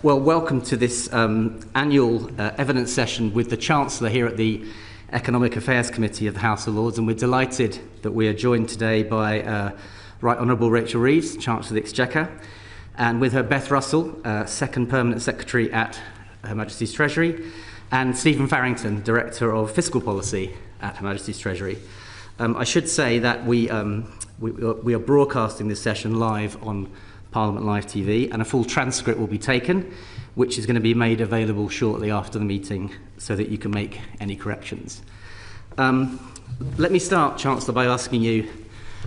Well, welcome to this annual evidence session with the Chancellor here at the Economic Affairs Committee of the House of Lords, and we're delighted that we are joined today by Right Honourable Rachel Reeves, Chancellor of the Exchequer, and with her Beth Russell, Second Permanent Secretary at Her Majesty's Treasury, and Stephen Farrington, Director of Fiscal Policy at Her Majesty's Treasury. I should say that we are broadcasting this session live on Parliament Live TV, and a full transcript will be taken, which is going to be made available shortly after the meeting so that you can make any corrections. Let me start, Chancellor, by asking you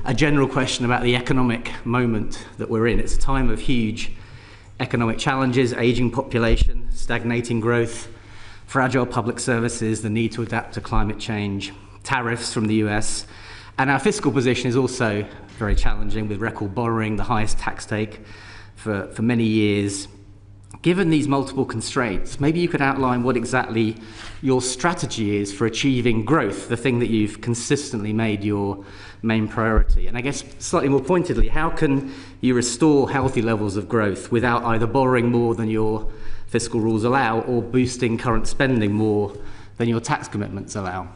a general question about the economic moment that we're in. It's a time of huge economic challenges, ageing population, stagnating growth, fragile public services, the need to adapt to climate change, tariffs from the US, and our fiscal position is also very challenging, with record borrowing, the highest tax take for many years. Given these multiple constraints, maybe you could outline what exactly your strategy is for achieving growth, the thing that you've consistently made your main priority. And I guess slightly more pointedly, how can you restore healthy levels of growth without either borrowing more than your fiscal rules allow or boosting current spending more than your tax commitments allow?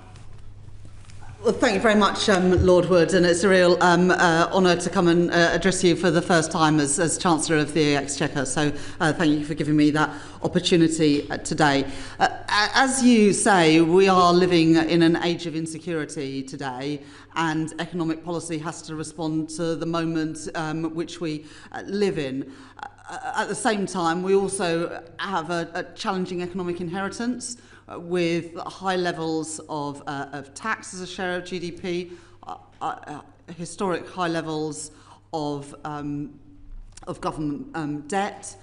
Well, thank you very much, Lord Wood, and it's a real honour to come and address you for the first time as Chancellor of the Exchequer, so thank you for giving me that opportunity today. As you say, we are living in an age of insecurity today, and economic policy has to respond to the moment which we live in. At the same time, we also have a challenging economic inheritance with high levels of tax as a share of GDP, historic high levels of government debt,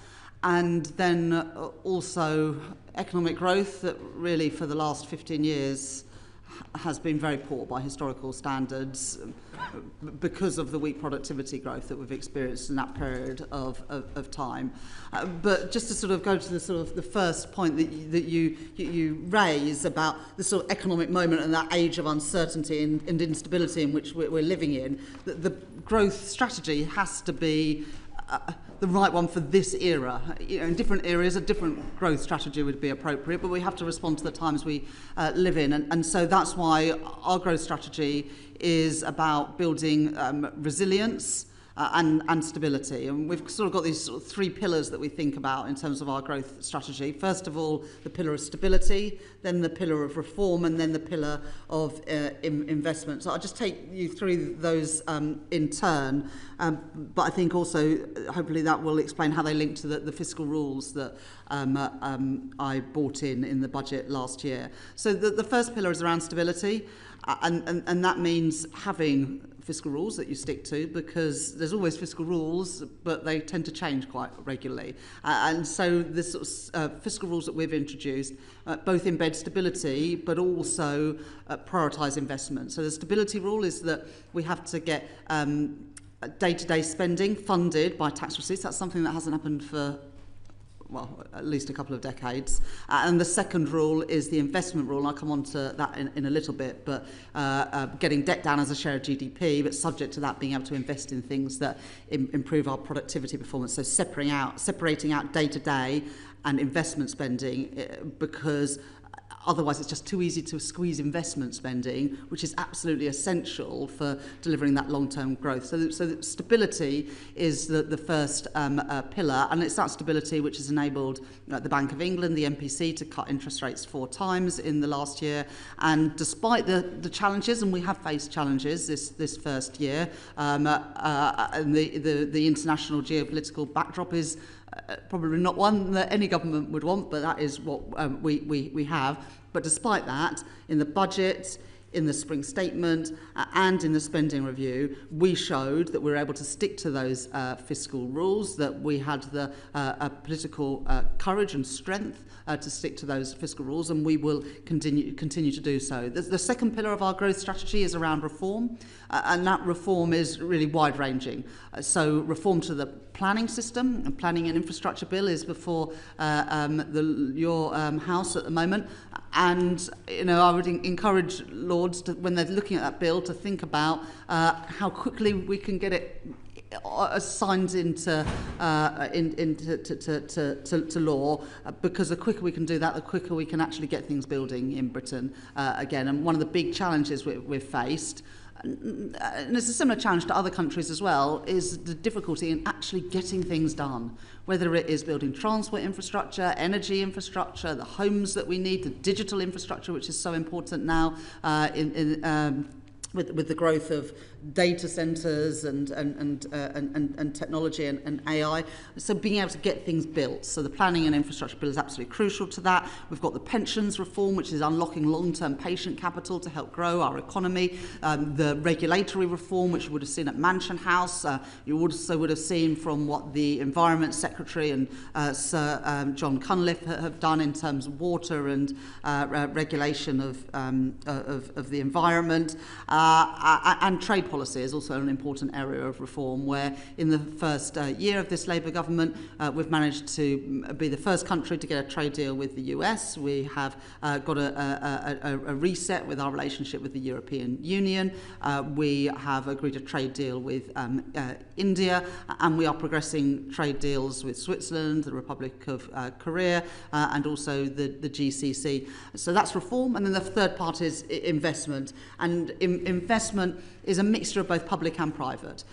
and then also economic growth that really for the last 15 years has been very poor by historical standards because of the weak productivity growth that we've experienced in that period of time. But just to sort of go to the sort of the first point that you raise about the sort of economic moment and that age of uncertainty and instability in which we're living in, the growth strategy has to be the right one for this era. You know, in different areas, a different growth strategy would be appropriate, but we have to respond to the times we live in. And so that's why our growth strategy is about building resilience and stability. And we've sort of got these sort of three pillars that we think about in terms of our growth strategy. First of all, the pillar of stability, then the pillar of reform, and then the pillar of investment. So I'll just take you through those in turn. But I think also, hopefully, that will explain how they link to the fiscal rules that I brought in the budget last year. So the first pillar is around stability, and that means having fiscal rules that you stick to, because there's always fiscal rules, but they tend to change quite regularly. And so the sort of fiscal rules that we've introduced both embed stability, but also prioritise investment. So the stability rule is that we have to get day-to-day spending funded by tax receipts. That's something that hasn't happened for, well, at least a couple of decades. And the second rule is the investment rule, and I'll come on to that in a little bit, but getting debt down as a share of GDP, but subject to that being able to invest in things that improve our productivity performance. So separating out day-to-day and investment spending, because otherwise it's just too easy to squeeze investment spending, which is absolutely essential for delivering that long-term growth. So stability is the first pillar, and it's that stability which has enabled the Bank of England, the MPC, to cut interest rates 4 times in the last year. And despite the challenges, and we have faced challenges this first year, and the international geopolitical backdrop is probably not one that any government would want, but that is what we have. But despite that, in the budget, in the spring statement, and in the spending review, we showed that we were able to stick to those fiscal rules, that we had the political courage and strength to stick to those fiscal rules, and we will continue to do so. The second pillar of our growth strategy is around reform, and that reform is really wide-ranging. So reform to the planning system, and planning and infrastructure bill is before your House at the moment. And I would encourage Lords, when they're looking at that bill, to think about how quickly we can get it signed into law, because the quicker we can do that, the quicker we can actually get things building in Britain again. And one of the big challenges we've faced, and it's a similar challenge to other countries as well, is the difficulty in actually getting things done, whether it is building transport infrastructure, energy infrastructure, the homes that we need, the digital infrastructure, which is so important now with the growth of data centres and technology and AI. So being able to get things built. So the planning and infrastructure bill is absolutely crucial to that. We've got the pensions reform, which is unlocking long-term patient capital to help grow our economy. The regulatory reform, which you would have seen at Mansion House. You also would have seen from what the Environment Secretary and Sir John Cunliffe have done in terms of water and regulation of the environment. And trade policy is also an important area of reform, where in the first year of this Labour government, we've managed to be the first country to get a trade deal with the US. We have got a reset with our relationship with the European Union. We have agreed a trade deal with India, and we are progressing trade deals with Switzerland, the Republic of Korea, and also the GCC. So that's reform. And then the third part is investment. And investment is a mixture of both public and private.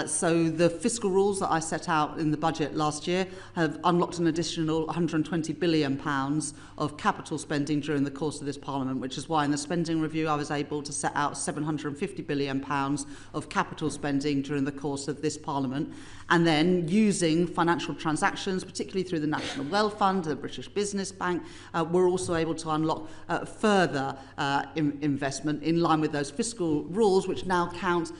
So the fiscal rules that I set out in the budget last year have unlocked an additional £120 billion of capital spending during the course of this Parliament, which is why in the spending review I was able to set out £750 billion of capital spending during the course of this Parliament. And then using financial transactions, particularly through the National Wealth Fund, the British Business Bank, we're also able to unlock further investment in line with those fiscal rules, which now count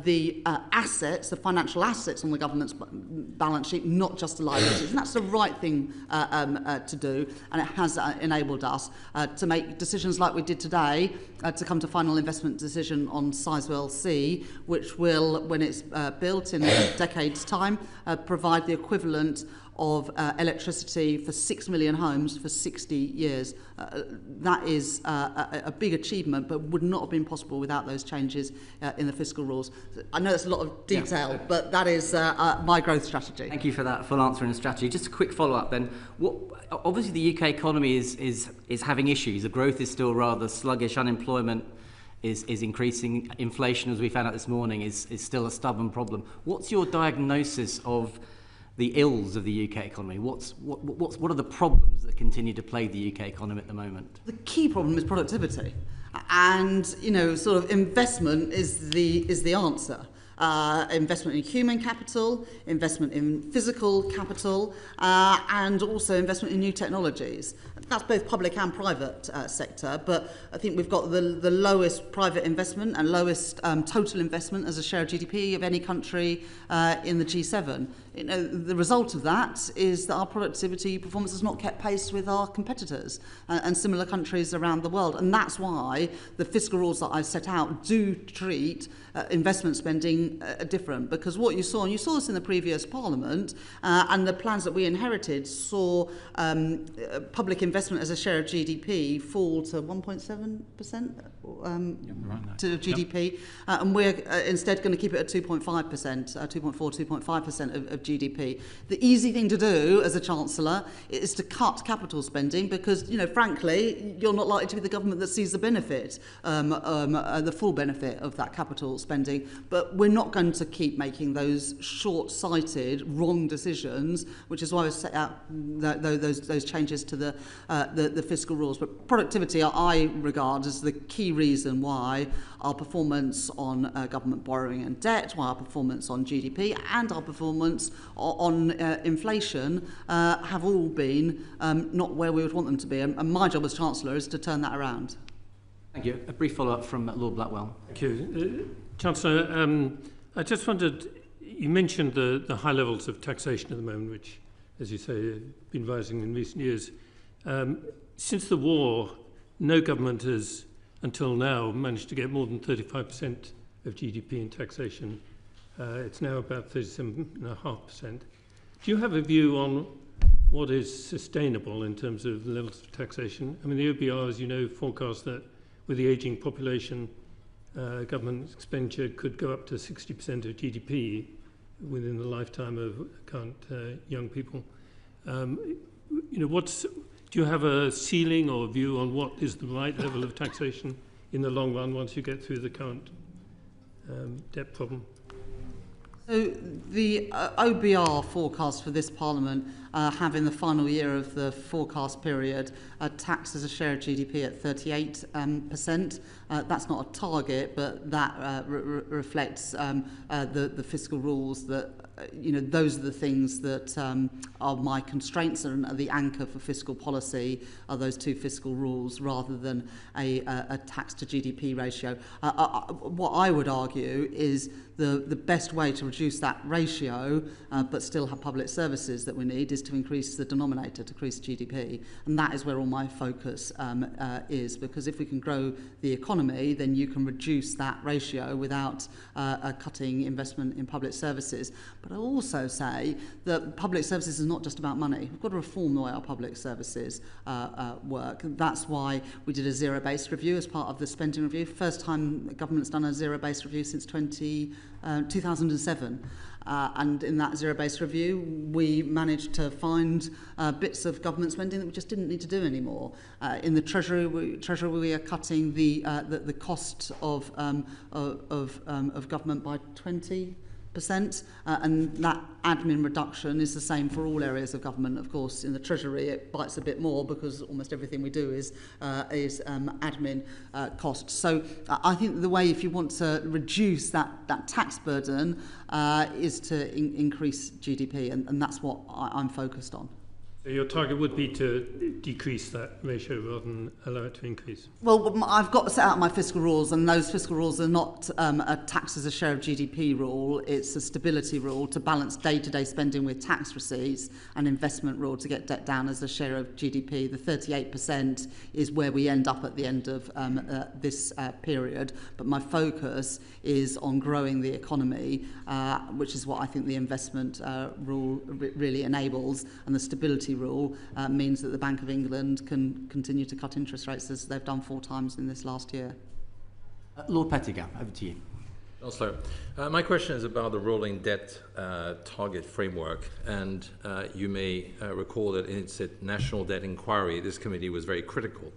the assets, the financial assets on the government's balance sheet, not just the liabilities. And that's the right thing to do, and it has enabled us to make decisions like we did today, to come to final investment decision on Sizewell C, which will, when it's built in a decade's time, provide the equivalent of electricity for 6 million homes for 60 years. That is a big achievement, but would not have been possible without those changes in the fiscal rules. I know that's a lot of detail, but that is my growth strategy. Thank you for that full answer and strategy. Just a quick follow-up then. Obviously the UK economy is having issues. The growth is still rather sluggish. Unemployment is increasing. Inflation, as we found out this morning, is still a stubborn problem. What's your diagnosis of the ills of the UK economy? What are the problems that continue to plague the UK economy at the moment? The key problem is productivity, and sort of investment is the answer. Investment in human capital, investment in physical capital, and also investment in new technologies. That's both public and private sector, but I think we've got the lowest private investment and lowest total investment as a share of GDP of any country in the G7. The result of that is that our productivity performance has not kept pace with our competitors and similar countries around the world. And that's why the fiscal rules that I've set out do treat investment spending different, because what you saw, and you saw this in the previous Parliament, and the plans that we inherited saw public investment as a share of GDP fall to 1.7% to GDP, and we're instead going to keep it at 2.5%, 2.5% of GDP. The easy thing to do as a Chancellor is to cut capital spending, because, frankly, you're not likely to be the government that sees the benefit, the full benefit of that capital spending. But we're not going to keep making those short-sighted, wrong decisions, which is why we've set out those changes to the fiscal rules. But productivity, I regard as the key reason why our performance on government borrowing and debt, why our performance on GDP and our performance on inflation have all been not where we would want them to be. And my job as Chancellor is to turn that around. Thank you. A brief follow-up from Lord Blackwell. Thank you. Chancellor, I just wondered, you mentioned the high levels of taxation at the moment, which, as you say, have been rising in recent years. Since the war, no government has, until now, managed to get more than 35% of GDP in taxation. It's now about 37.5%. Do you have a view on what is sustainable in terms of levels of taxation? I mean, the OBR, as you know, forecast that with the ageing population, government expenditure could go up to 60% of GDP. within the lifetime of current young people. Do you have a ceiling or view on what is the right level of taxation in the long run once you get through the current debt problem? So the OBR forecast for this Parliament have in the final year of the forecast period tax as a share of GDP at 38%. That's not a target, but that reflects the fiscal rules that those are the things that are my constraints and are the anchor for fiscal policy, are those two fiscal rules rather than a tax to GDP ratio. What I would argue is the best way to reduce that ratio but still have public services that we need is to increase the denominator, to increase GDP. And that is where all my focus is, because if we can grow the economy, then you can reduce that ratio without cutting investment in public services. But I also say that public services is not just about money. We've got to reform the way our public services work. That's why we did a zero-based review as part of the spending review. First time the government's done a zero-based review since 2007. And in that zero-based review, we managed to find bits of government spending that we just didn't need to do anymore. In the Treasury, we are cutting the cost of government by 20%, and that admin reduction is the same for all areas of government. Of course, in the Treasury, it bites a bit more because almost everything we do is admin costs. So I think the way, if you want to reduce that tax burden, is to increase GDP, and that's what I'm focused on. So your target would be to decrease that ratio rather than allow it to increase? Well, I've got to set out my fiscal rules, and those fiscal rules are not a tax as a share of GDP rule. It's a stability rule to balance day-to-day spending with tax receipts, and investment rule to get debt down as a share of GDP. The 38% is where we end up at the end of this period, but my focus is on growing the economy, which is what I think the investment rule really enables, and the stability rule means that the Bank of England can continue to cut interest rates as they've done 4 times in this last year. Lord Pettigrew, over to you. Chancellor, my question is about the rolling debt target framework, and you may recall that in its national debt inquiry, this committee was very critical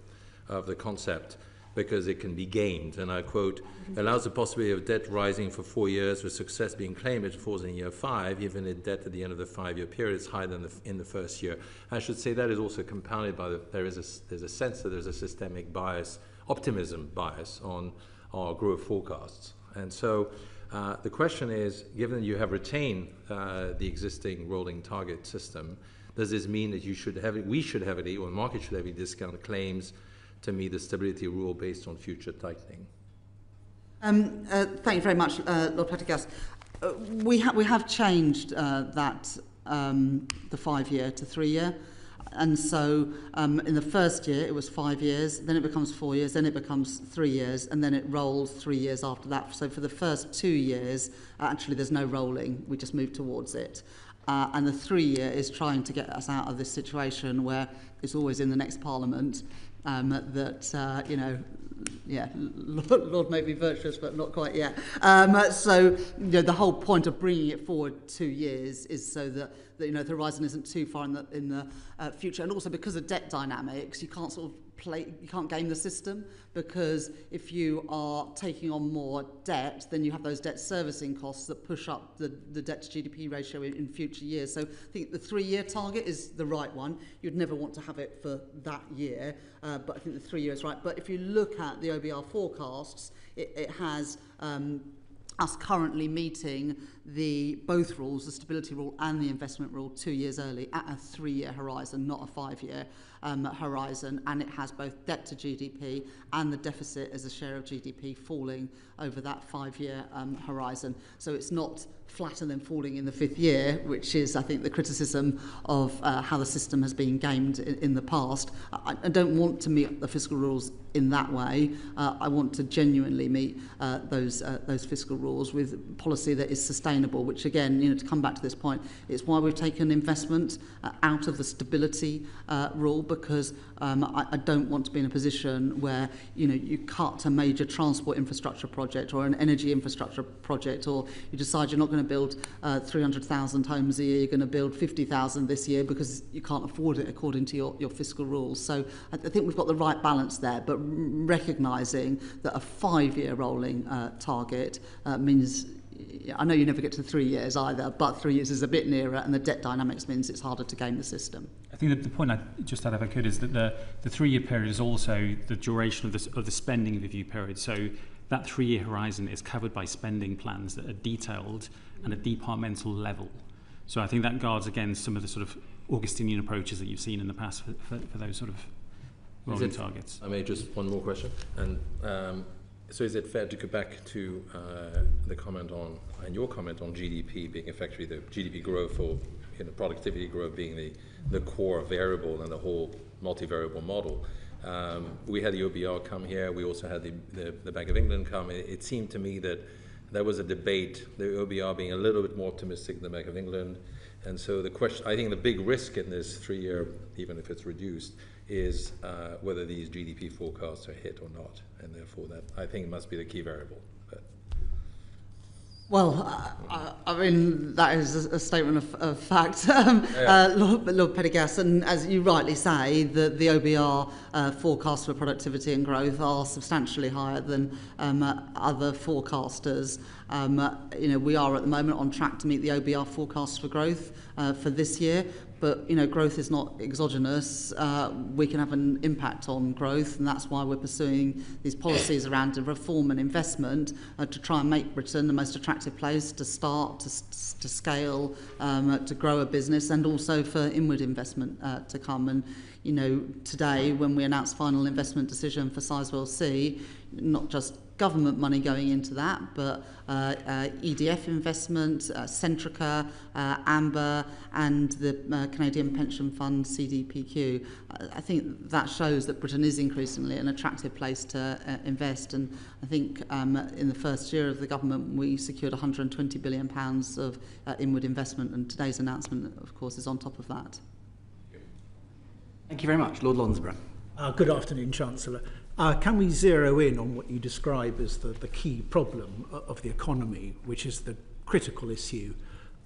of the concept because it can be gamed, and I quote, allows the possibility of debt rising for 4 years with success being claimed it falls in year 5, even if debt at the end of the 5-year period is higher than in the first year. I should say that is also compounded by there's a sense that there's a systemic bias, optimism bias on our growth forecasts. And so the question is, given you have retained the existing rolling target system, does this mean that we should heavily, or the market should heavily discount claims to meet the stability rule based on future tightening? Thank you very much, Lord Pettigrew. We have changed that the 5-year to 3-year. And so in the first year, it was 5 years, then it becomes 4 years, then it becomes 3 years, and then it rolls 3 years after that. So for the first 2 years, actually there's no rolling, we just move towards it. And the 3-year is trying to get us out of this situation where it's always in the next Parliament Lord may be virtuous, but not quite yet. So the whole point of bringing it forward 2 years is so that the horizon isn't too far in the future, and also because of debt dynamics, you can't you can't game the system, because if you are taking on more debt, then you have those debt servicing costs that push up the debt to GDP ratio in future years. So I think the 3-year target is the right one. You'd never want to have it for that year, but I think the 3 years is right. But if you look at the OBR forecasts, it has us currently meeting both rules, the stability rule and the investment rule, 2 years early at a 3-year horizon, not a 5-year horizon, and it has both debt to GDP and the deficit as a share of GDP falling over that 5-year horizon. So it's not flat and then falling in the 5th year, which is, I think, the criticism of how the system has been gamed in the past. I don't want to meet the fiscal rules in that way. I want to genuinely meet those fiscal rules with policy that is sustainable, which again, to come back to this point, it's why we've taken investment out of the stability rule, because I don't want to be in a position where you cut a major transport infrastructure project or an energy infrastructure project, or you decide you're not going to build 300,000 homes a year, you're going to build 50,000 this year because you can't afford it according to your fiscal rules. So I think we've got the right balance there, but recognising that a 5-year rolling target means, I know you never get to 3 years either, but 3 years is a bit nearer, and the debt dynamics means it's harder to game the system. I think that the point I just add, if I could, is that the 3-year period is also the duration of the spending review period. So that 3-year horizon is covered by spending plans that are detailed and at departmental level. So I think that guards against some of the sort of Augustinian approaches that you've seen in the past for those sort of rolling targets. I may just one more question. And so is it fair to go back to the comment on, and your comment on GDP being effectively the GDP growth, or productivity growth being the core variable and the whole multivariable model? We had the OBR come here. We also had the Bank of England come. It seemed to me that there was a debate, the OBR being a little bit more optimistic than the Bank of England. And so the question, I think the big risk in this 3-year, even if it's reduced, is whether these GDP forecasts are hit or not. And therefore that, I think, must be the key variable. Well, I mean, that is a statement of fact, Lord Pendergast, and as you rightly say, the OBR forecasts for productivity and growth are substantially higher than other forecasters. We are at the moment on track to meet the OBR forecasts for growth for this year. But, growth is not exogenous. We can have an impact on growth, and that's why we're pursuing these policies around reform and investment to try and make Britain the most attractive place to start, to scale, to grow a business, and also for inward investment to come. And, today, when we announced final investment decision for Sizewell C, not just government money going into that, but EDF investment, Centrica, Amber, and the Canadian Pension Fund, CDPQ. I think that shows that Britain is increasingly an attractive place to invest. And I think in the first year of the government, we secured £120 billion of inward investment, and today's announcement, of course, is on top of that. Thank you very much. Lord Lonsborough. Good afternoon, Chancellor. Can we zero in on what you describe as the key problem of the economy, which is the critical issue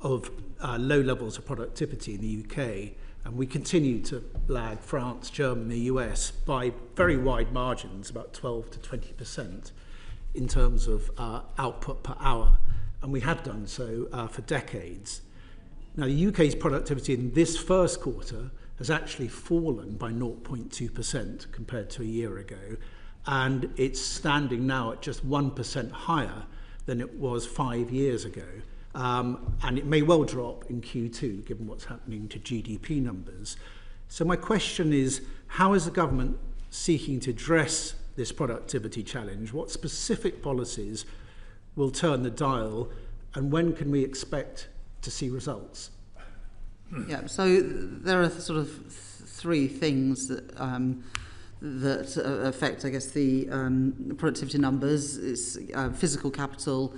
of low levels of productivity in the UK? And we continue to lag France, Germany, the US by very wide margins, about 12 to 20% in terms of output per hour. And we have done so for decades. Now, the UK's productivity in this first quarter has actually fallen by 0.2% compared to a year ago, and it's standing now at just 1% higher than it was 5 years ago. And it may well drop in Q2, given what's happening to GDP numbers. So my question is, how is the government seeking to address this productivity challenge? What specific policies will turn the dial, and when can we expect to see results? Yeah, so there are sort of 3 things that affect, I guess, the productivity numbers. It's physical capital,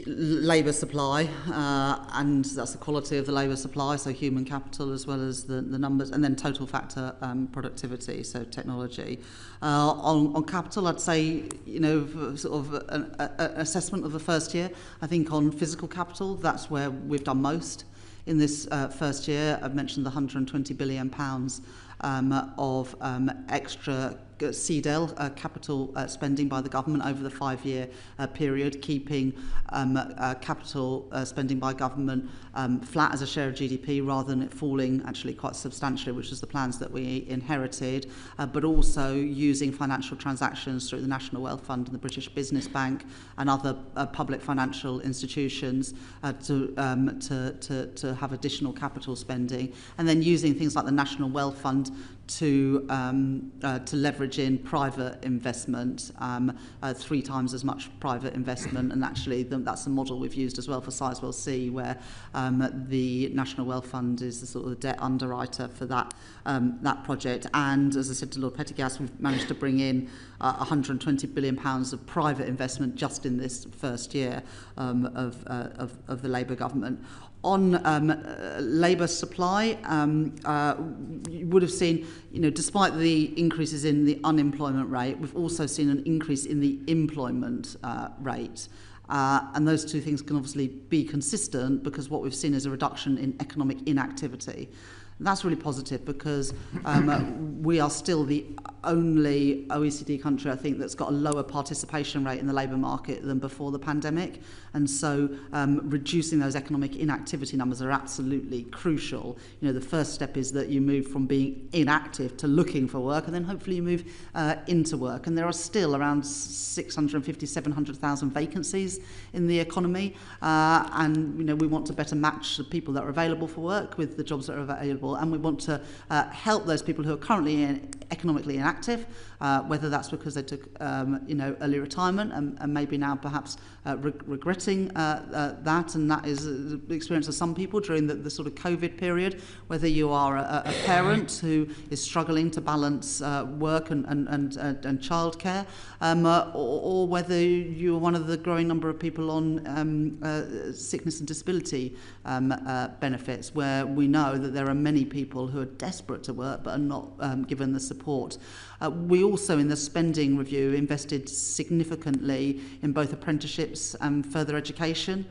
labour supply, and that's the quality of the labour supply, so human capital as well as the numbers, and then total factor productivity, so technology. On capital, I'd say, sort of an assessment of the first year. I think on physical capital, that's where we've done most. In this first year, I've mentioned the £120 billion of extra CDEL capital spending by the government over the 5-year period, keeping capital spending by government flat as a share of GDP rather than it falling actually quite substantially, which is the plans that we inherited, but also using financial transactions through the National Wealth Fund and the British Business Bank and other public financial institutions to have additional capital spending, and then using things like the National Wealth Fund to leverage in private investment, 3 times as much private investment, and actually that's the model we've used as well for Sizewell C, where the National Wealth Fund is the sort of debt underwriter for that project. And as I said to Lord Pendergast, we've managed to bring in £120 billion of private investment just in this first year of the Labour government. On labour supply, you would have seen, despite the increases in the unemployment rate, we've also seen an increase in the employment rate. And those two things can obviously be consistent, because what we've seen is a reduction in economic inactivity. And that's really positive, because we are still the only OECD country, I think, that's got a lower participation rate in the labour market than before the pandemic. And so reducing those economic inactivity numbers are absolutely crucial. The first step is that you move from being inactive to looking for work, and then hopefully you move into work. And there are still around 650, 700,000 vacancies in the economy. And we want to better match the people that are available for work with the jobs that are available. And we want to help those people who are currently economically inactive, whether that's because they took early retirement and maybe now perhaps regretting that, and that is the experience of some people during the sort of COVID period, whether you are a parent who is struggling to balance work and childcare, or whether you're one of the growing number of people on sickness and disability benefits, where we know that there are many people who are desperate to work but are not given the support. We also, in the spending review, invested significantly in both apprenticeships and further education,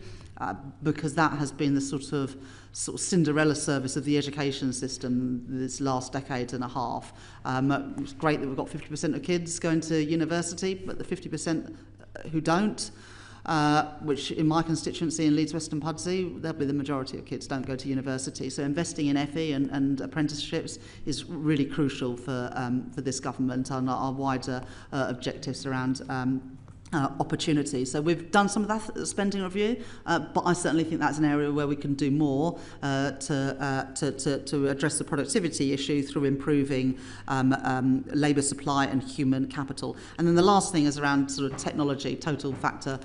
because that has been the sort of Cinderella service of the education system this last decade and a half. It's great that we've got 50% of kids going to university, but the 50% who don't, which in my constituency in Leeds Western Pudsey, there'll be the majority of kids don't go to university. So investing in FE and apprenticeships is really crucial for this government and our wider objectives around opportunity. So we've done some of that spending review, but I certainly think that's an area where we can do more to address the productivity issue through improving labour supply and human capital. And then the last thing is around sort of technology, total factor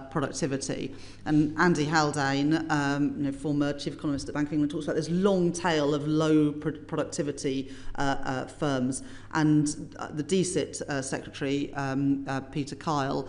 productivity. And Andy Haldane, former chief economist at Bank of England, talks about this long tail of low productivity firms. And the DSIT secretary, Peter Kyle,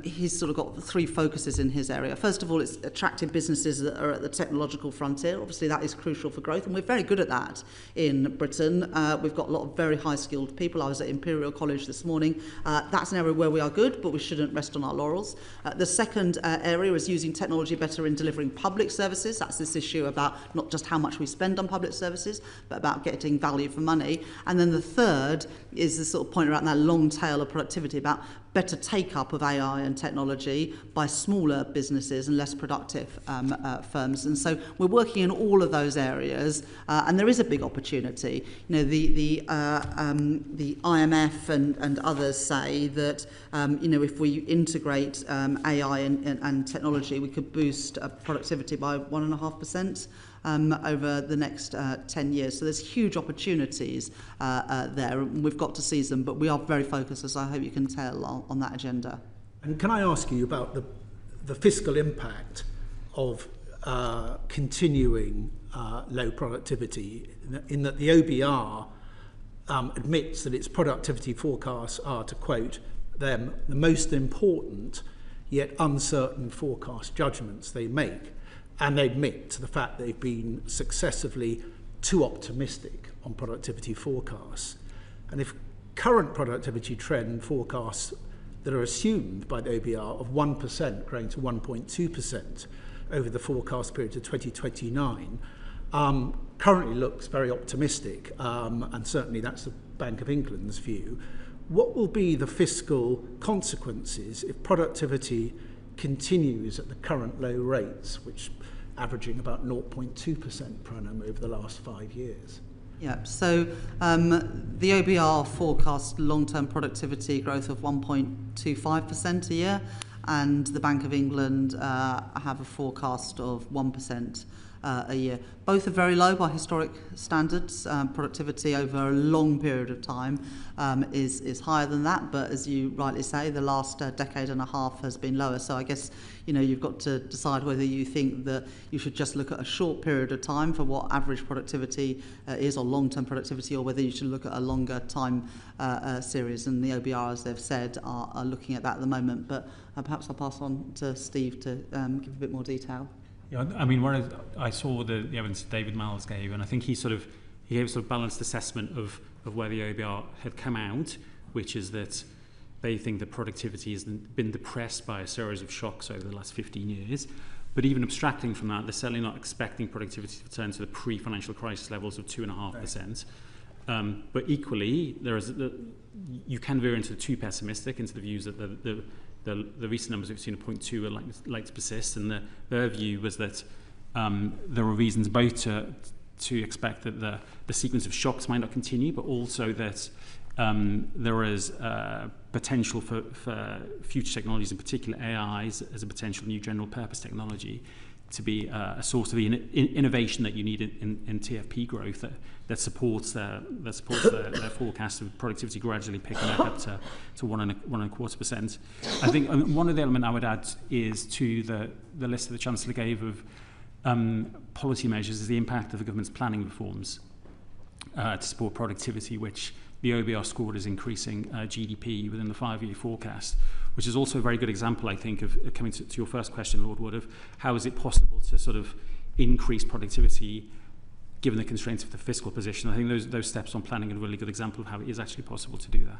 he's sort of got three focuses in his area. First of all, it's attracting businesses that are at the technological frontier. Obviously, that is crucial for growth, and we're very good at that in Britain. We've got a lot of very high-skilled people. I was at Imperial College this morning. That's an area where we are good, but we shouldn't rest on our laurels. The second area is using technology better in delivering public services. That's this issue about not just how much we spend on public services, but about getting value for money. And then the third is the sort of point around that long tail of productivity, about better take-up of AI and technology by smaller businesses and less productive firms. And so we're working in all of those areas, and there is a big opportunity. The IMF and others say that if we integrate AI and technology, we could boost productivity by 1.5%. Over the next 10 years. So there's huge opportunities there, and we've got to seize them, but we are very focused, as I hope you can tell, on that agenda. And can I ask you about the fiscal impact of continuing low productivity, in that the OBR admits that its productivity forecasts are, to quote them, the most important yet uncertain forecast judgments they make. And they admit to the fact they've been successively too optimistic on productivity forecasts. And if current productivity trend forecasts that are assumed by the OBR of 1% growing to 1.2% over the forecast period to 2029 currently looks very optimistic, and certainly that's the Bank of England's view. What will be the fiscal consequences if productivity continues at the current low rates, which averaging about 0.2% per annum over the last 5 years? Yeah, so the OBR forecast long-term productivity growth of 1.25% a year, and the Bank of England have a forecast of 1% a year. Both are very low by historic standards. Productivity over a long period of time is higher than that, but as you rightly say, the last decade and a half has been lower. So I guess you've got to decide whether you think that you should just look at a short period of time for what average productivity is, or long-term productivity, or whether you should look at a longer time series. And the OBR, as they've said, are looking at that at the moment. But perhaps I'll pass on to Steve to give a bit more detail. Yeah, I mean, I saw the evidence that David Miles gave, and I think he gave a sort of balanced assessment of where the OBR had come out, which is that they think that productivity has been depressed by a series of shocks over the last 15 years. But even abstracting from that, they're certainly not expecting productivity to return to the pre-financial crisis levels of 2.5%. But equally, you can veer into the too pessimistic, into the views that the recent numbers we've seen at 0.2 are like to persist, and their view was that there were reasons both to expect that the sequence of shocks might not continue, but also that there is potential for future technologies, in particular AI as a potential new general purpose technology, to be a source of the innovation that you need in TFP growth that supports their forecast of productivity gradually picking up to 1.25%. I think one of the elements I would add is to the list that the Chancellor gave of policy measures is the impact of the government's planning reforms to support productivity, which the OBR scored as increasing GDP within the 5-year forecast, which is also a very good example, I think, of coming to your first question, Lord Wood, of how is it possible to sort of increase productivity given the constraints of the fiscal position. I think those steps on planning are a really good example of how it is actually possible to do that.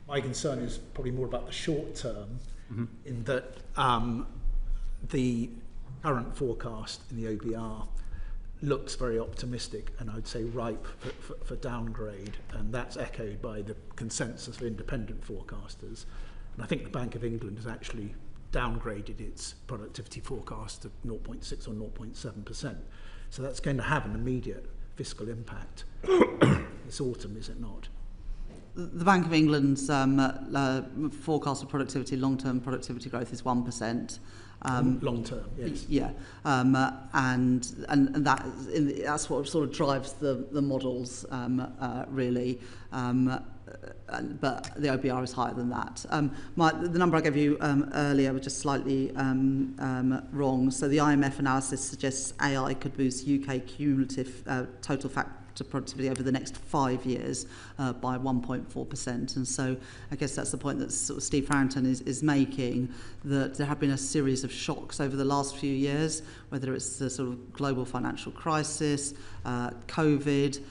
My concern is probably more about the short term, in that the current forecast in the OBR looks very optimistic and I'd say ripe for downgrade, and that's echoed by the consensus of independent forecasters. And I think the Bank of England has actually downgraded its productivity forecast to 0.6 or 0.7%. So that's going to have an immediate fiscal impact this autumn, is it not? The Bank of England's forecast of productivity, long-term productivity growth, is 1%. Long term, yes. Yeah, and that's what sort of drives the models, really. But the OBR is higher than that. The number I gave you earlier was just slightly wrong. So the IMF analysis suggests AI could boost UK cumulative total factor productivity over the next 5 years by 1.4%. And so I guess that's the point that sort of Steve Farrington is making, that there have been a series of shocks over the last few years, whether it's the sort of global financial crisis, COVID,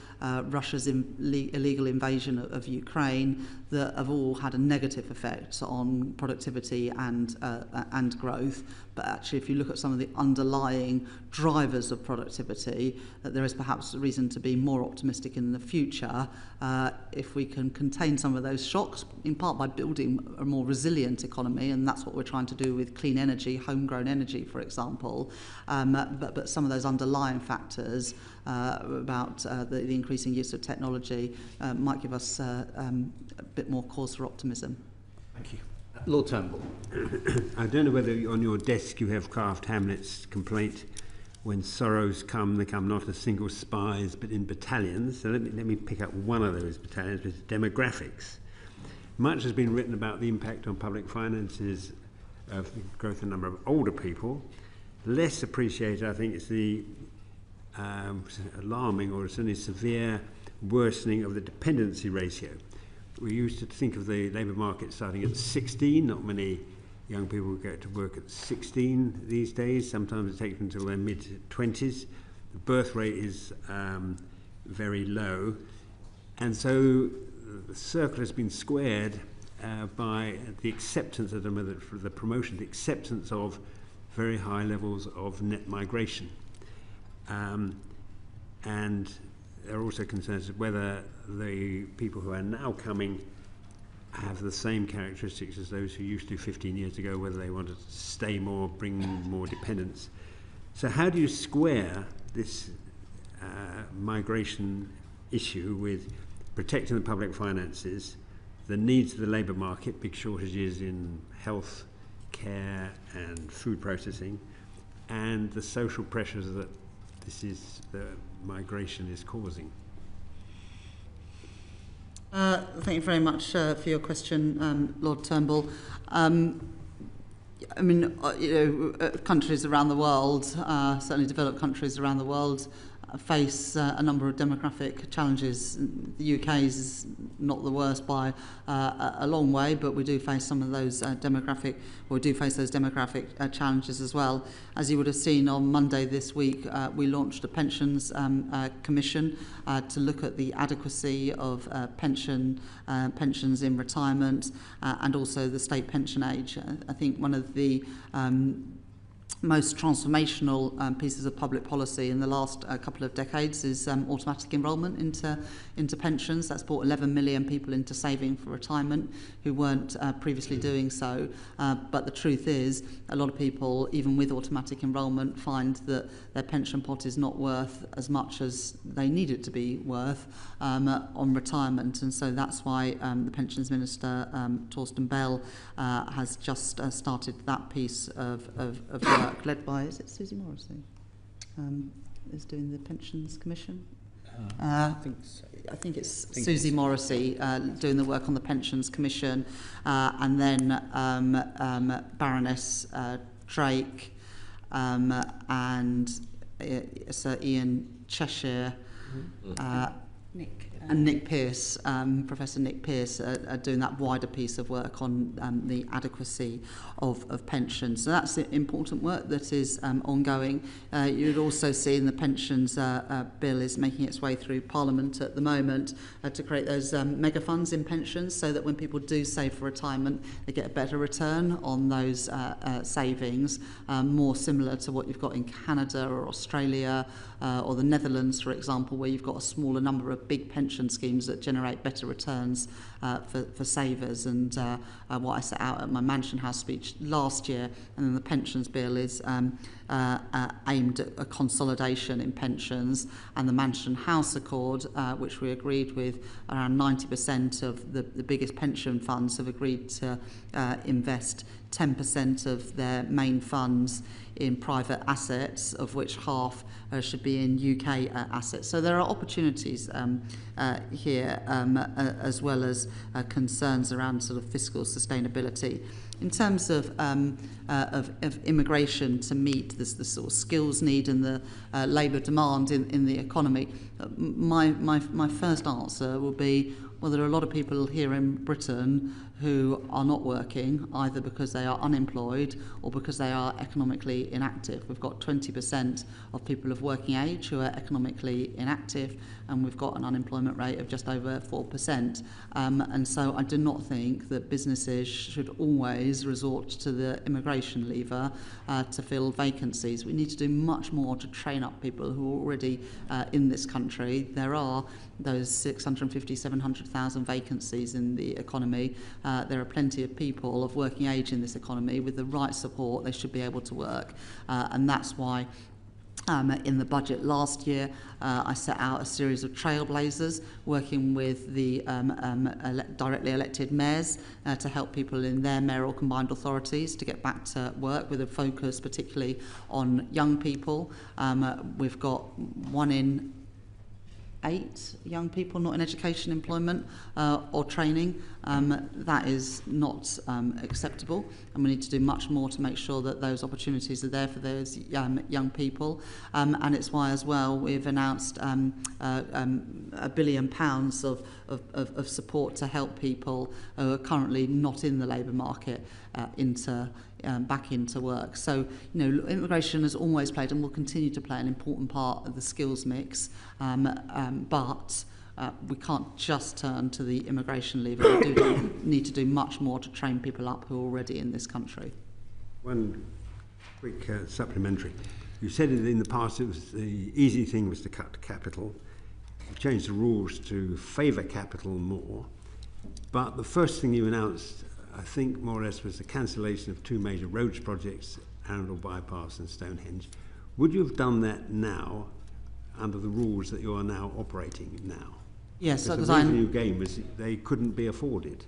Russia's illegal invasion of Ukraine, that have all had a negative effect on productivity and growth. But actually, if you look at some of the underlying drivers of productivity, that there is perhaps a reason to be more optimistic in the future if we can contain some of those shocks, in part by building a more resilient economy, and that's what we're trying to do with clean energy, homegrown energy, for example. But some of those underlying factors about the increasing use of technology might give us a bit more cause for optimism. Thank you. Lord Turnbull. I don't know whether on your desk you have Kraft Hamlet's complaint, when sorrows come, they come not as single spies but in battalions. So let me pick up one of those battalions, which is demographics. Much has been written about the impact on public finances of the growth in the number of older people. Less appreciated, I think, is the alarming or certainly severe worsening of the dependency ratio. We used to think of the labour market starting at 16. Not many young people go to work at 16 these days. Sometimes it takes them until their mid-20s. The birth rate is very low. And so the circle has been squared by the acceptance of the promotion, the acceptance of very high levels of net migration. And there are also concerns whether the people who are now coming have the same characteristics as those who used to 15 years ago, whether they want to stay more, bring more dependence. So how do you square this migration issue with protecting the public finances, the needs of the labour market, big shortages in health care and food processing, and the social pressures that the migration is causing? Thank you very much for your question, Lord Turnbull. I mean, countries around the world, certainly developed countries around the world, face a number of demographic challenges. The UK is not the worst by a long way, but we do face some of those demographic challenges as well. As you would have seen on Monday this week, we launched a pensions commission to look at the adequacy of pensions in retirement and also the state pension age. I think one of the most transformational pieces of public policy in the last couple of decades is automatic enrolment into pensions. That's brought 11 million people into saving for retirement who weren't previously doing so. But the truth is, a lot of people, even with automatic enrolment, find that their pension pot is not worth as much as they need it to be worth on retirement. And so that's why the Pensions Minister, Torsten Bell, has just started that piece of work, led by, is it Susie Morrissey, is doing the Pensions Commission? I think it's Susie Morrissey doing the work on the Pensions Commission, and then Baroness Drake and Sir Ian Cheshire, and Nick Pearce, Professor Nick Pearce, are doing that wider piece of work on the adequacy of pensions. So that's important work that is ongoing. You'd also see in the pensions bill is making its way through Parliament at the moment to create those mega funds in pensions, so that when people do save for retirement, they get a better return on those savings, more similar to what you've got in Canada or Australia or the Netherlands, for example, where you've got a smaller number of big pension schemes that generate better returns for savers. And what I set out at my Mansion House speech last year, and then the pensions bill is aimed at a consolidation in pensions, and the Mansion House Accord, which we agreed with, around 90% of the biggest pension funds have agreed to invest 10% of their main funds in private assets, of which half should be in UK assets. So there are opportunities here, as well as concerns around sort of fiscal sustainability. In terms of immigration to meet the sort of skills need and the labour demand in the economy, my first answer will be, well, there are a lot of people here in Britain who are not working, either because they are unemployed or because they are economically inactive. We've got 20% of people of working age who are economically inactive, and we've got an unemployment rate of just over 4%. And so I do not think that businesses should always resort to the immigration lever to fill vacancies. We need to do much more to train up people who are already in this country. There are those 650, 700,000 vacancies in the economy. There are plenty of people of working age in this economy. With the right support, they should be able to work. And that's why in the budget last year, I set out a series of trailblazers working with the directly elected mayors to help people in their mayoral combined authorities to get back to work, with a focus particularly on young people. We've got 1 in 8 young people not in education, employment or training. That is not acceptable, and we need to do much more to make sure that those opportunities are there for those young people. And it's why as well we've announced £1 billion of support to help people who are currently not in the labour market back into work. So, immigration has always played and will continue to play an important part of the skills mix, but we can't just turn to the immigration lever. We do need to do much more to train people up who are already in this country. One quick supplementary. You said it in the past, it was the easy thing was to cut capital. You changed the rules to favour capital more. But the first thing you announced, I think more or less, was the cancellation of 2 major roads projects, Arundel Bypass and Stonehenge. Would you have done that now under the rules that you are now operating now? Yes, because the reason you gave was they couldn't be afforded.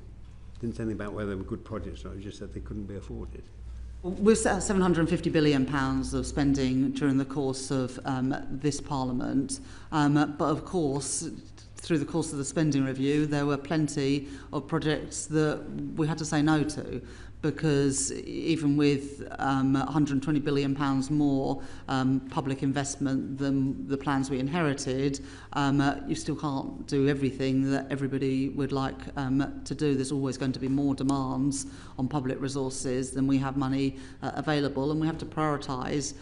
Didn't say anything about whether they were good projects or not, you just said they couldn't be afforded. We've set out £750 billion of spending during the course of this Parliament, but of course, through the course of the spending review, there were plenty of projects that we had to say no to. because even with £120 billion more public investment than the plans we inherited, you still can't do everything that everybody would like to do. There's always going to be more demands on public resources than we have money available, and we have to prioritise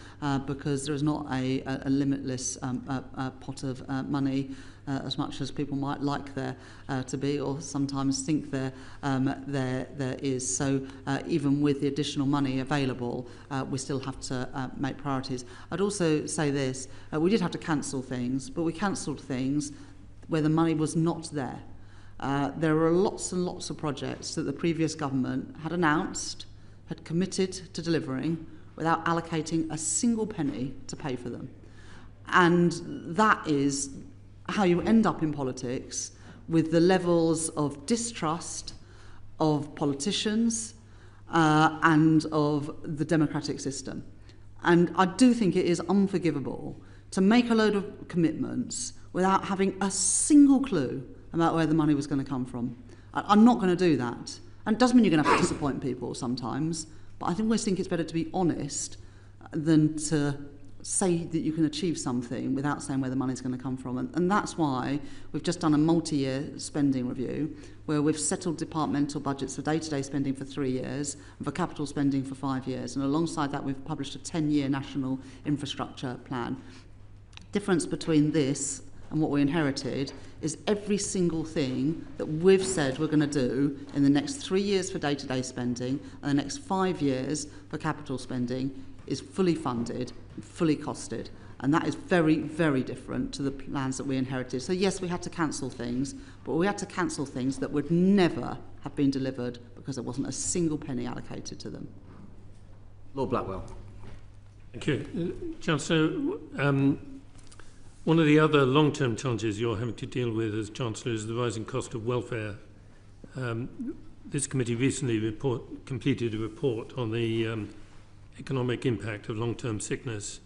because there is not a limitless pot of money as much as people might like there to be, or sometimes think there is. So even with the additional money available, we still have to make priorities. I'd also say this, we did have to cancel things, but we cancelled things where the money was not there. There were lots and lots of projects that the previous government had announced, had committed to delivering, without allocating a single penny to pay for them. And that is how you end up in politics, with the levels of distrust of politicians and of the democratic system. And I do think it is unforgivable to make a load of commitments without having a single clue about where the money was going to come from. I'm not going to do that. And it doesn't mean you're going to have to disappoint people sometimes, but I always think it's better to be honest than to say that you can achieve something without saying where the money's going to come from. And that's why we've just done a multi-year spending review where we've settled departmental budgets for day-to-day spending for 3 years and for capital spending for 5 years. And alongside that, we've published a 10-year national infrastructure plan. Difference between this and what we inherited is every single thing that we've said we're going to do in the next 3 years for day-to-day spending and the next 5 years for capital spending is fully funded, fully costed. And that is very, very different to the plans that we inherited. So yes, we had to cancel things, but we had to cancel things that would never have been delivered because there wasn't a single penny allocated to them. Lord Blackwell. Thank you. Chancellor, one of the other long-term challenges you're having to deal with as Chancellor is the rising cost of welfare. This committee recently completed a report on the economic impact of long-term sickness.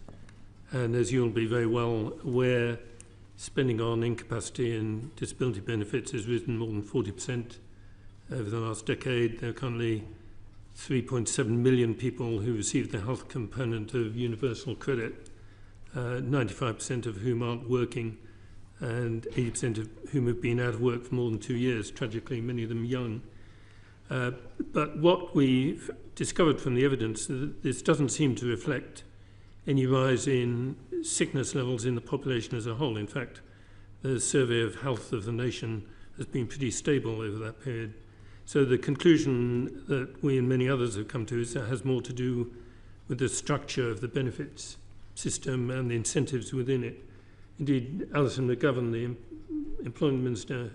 And as you'll be very well aware, spending on incapacity and disability benefits has risen more than 40% over the last decade. There are currently 3.7 million people who receive the health component of universal credit, 95% of whom aren't working, and 80% of whom have been out of work for more than 2 years, tragically, many of them young. But what we've discovered from the evidence is that this doesn't seem to reflect any rise in sickness levels in the population as a whole. In fact, the survey of health of the nation has been pretty stable over that period. So the conclusion that we and many others have come to is that it has more to do with the structure of the benefits system and the incentives within it. Indeed, Alison McGovern, the employment minister,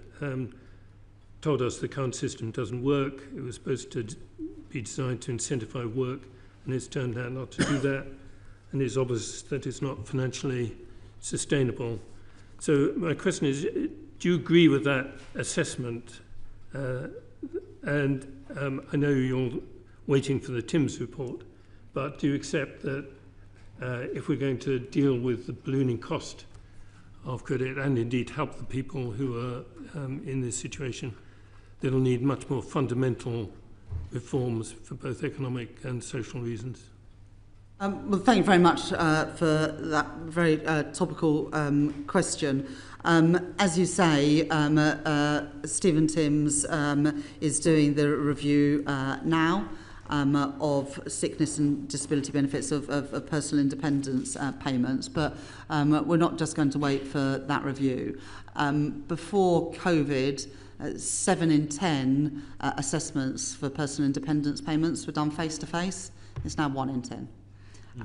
told us the current system doesn't work. It was supposed to be designed to incentivize work, and it's turned out not to do that. And it's obvious that it's not financially sustainable. So my question is, do you agree with that assessment? And I know you're waiting for the Timms report, but do you accept that if we're going to deal with the ballooning cost of credit and indeed help the people who are in this situation, they'll need much more fundamental reforms for both economic and social reasons? Well, thank you very much for that very topical question. As you say, Stephen Timms is doing the review now of sickness and disability benefits of personal independence payments, but we're not just going to wait for that review. Before COVID, 7 in 10 assessments for personal independence payments were done face-to-face. It's now 1 in 10.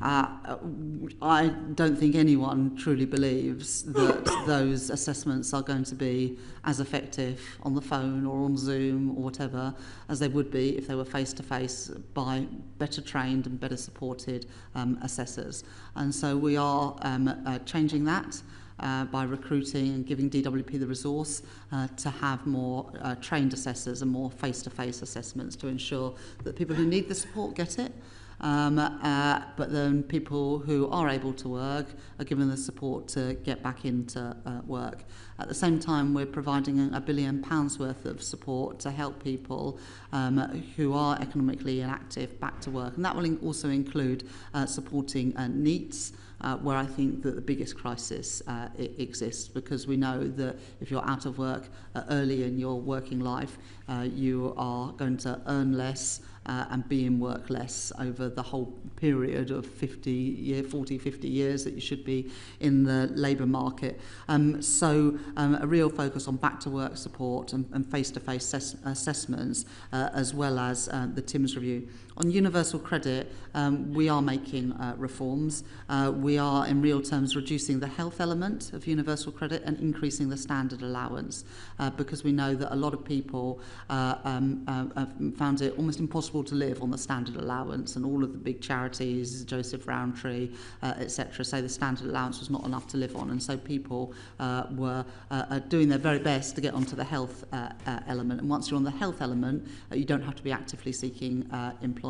I don't think anyone truly believes that those assessments are going to be as effective on the phone or on Zoom or whatever as they would be if they were face-to-face by better trained and better supported assessors. And so we are changing that by recruiting and giving DWP the resource to have more trained assessors and more face-to-face assessments to ensure that people who need the support get it. But then people who are able to work are given the support to get back into work. At the same time, we're providing £1 billion worth of support to help people who are economically inactive back to work. And that will also include supporting NEETs, where I think that the biggest crisis exists, because we know that if you're out of work early in your working life, you are going to earn less and be in work less over the whole period of 50 years that you should be in the labour market. So a real focus on back to work support and face-to-face assessments, as well as the TIMS review. On universal credit, we are making reforms. We are, in real terms, reducing the health element of universal credit and increasing the standard allowance, because we know that a lot of people have found it almost impossible to live on the standard allowance, and all of the big charities, Joseph Rowntree, etc., say the standard allowance was not enough to live on, and so people were doing their very best to get onto the health element. And once you're on the health element, you don't have to be actively seeking employment.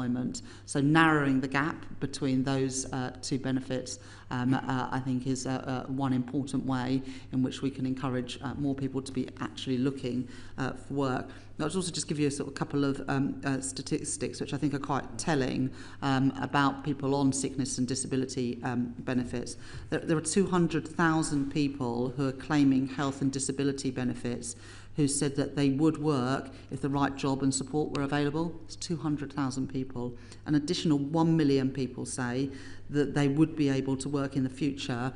So narrowing the gap between those two benefits, I think, is one important way in which we can encourage more people to be actually looking for work. I'll also just give you a couple of statistics which I think are quite telling about people on sickness and disability benefits. There are 200,000 people who are claiming health and disability benefits who said that they would work if the right job and support were available. It's 200,000 people. An additional 1 million people say that they would be able to work in the future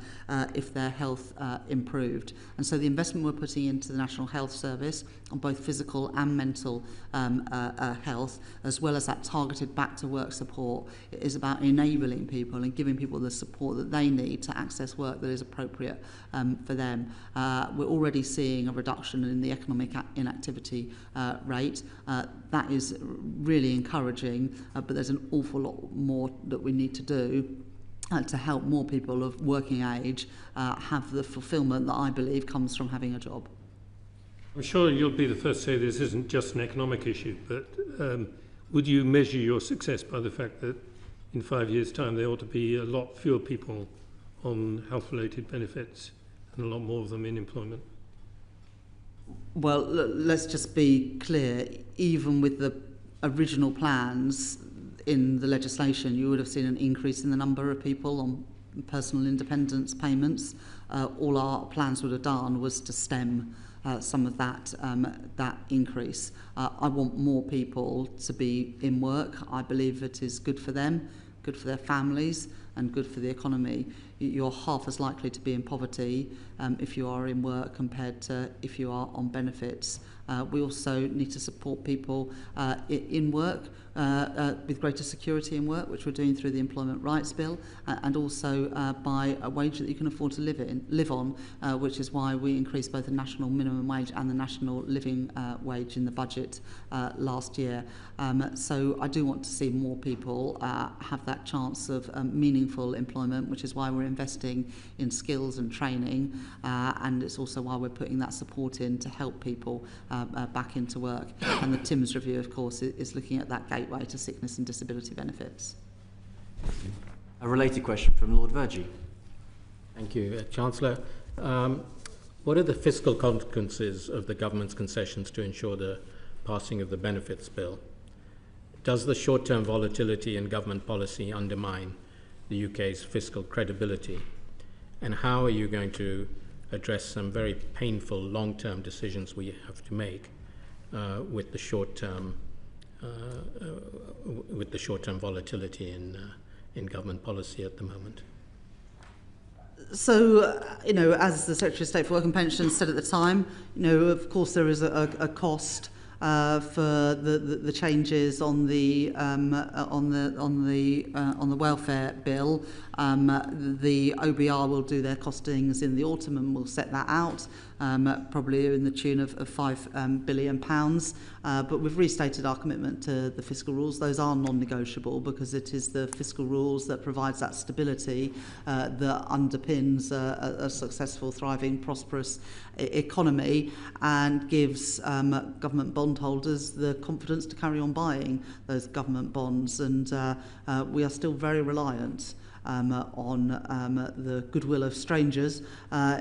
if their health improved. And so the investment we're putting into the National Health Service on both physical and mental health, as well as that targeted back-to-work support, is about enabling people and giving people the support that they need to access work that is appropriate for them. We're already seeing a reduction in the economic inactivity rate. That is really encouraging, but there's an awful lot more that we need to do to help more people of working age have the fulfilment that I believe comes from having a job. I'm sure you'll be the first to say this isn't just an economic issue, but would you measure your success by the fact that in 5 years' time there ought to be a lot fewer people on health-related benefits and a lot more of them in employment? Well, let's just be clear, even with the original plans in the legislation, you would have seen an increase in the number of people on personal independence payments. All our plans would have done was to stem some of that increase. I want more people to be in work. I believe it is good for them, good for their families, and good for the economy. You're half as likely to be in poverty if you are in work compared to if you are on benefits. We also need to support people in work with greater security in work, which we're doing through the Employment Rights Bill, and also by a wage that you can afford to live on, which is why we increased both the national minimum wage and the national living wage in the budget last year. So I do want to see more people have that chance of meaningful employment, which is why we're investing in skills and training, and it's also why we're putting that support in to help people back into work. And the TIMS review, of course, is looking at that gateway to sickness and disability benefits. A related question from Lord Vergie. Thank you, Chancellor. What are the fiscal consequences of the government's concessions to ensure the passing of the benefits bill? Does the short-term volatility in government policy undermine the UK's fiscal credibility? And how are you going to address some very painful long-term decisions we have to make with the short-term volatility in government policy at the moment? So, as the Secretary of State for Work and Pensions said at the time, of course there is a cost for the changes on the welfare bill. The OBR will do their costings in the autumn and will set that out. probably in the tune of £5 billion. But we've restated our commitment to the fiscal rules. Those are non-negotiable because it is the fiscal rules that provides that stability that underpins a successful, thriving, prosperous economy and gives government bondholders the confidence to carry on buying those government bonds. And we are still very reliant on the goodwill of strangers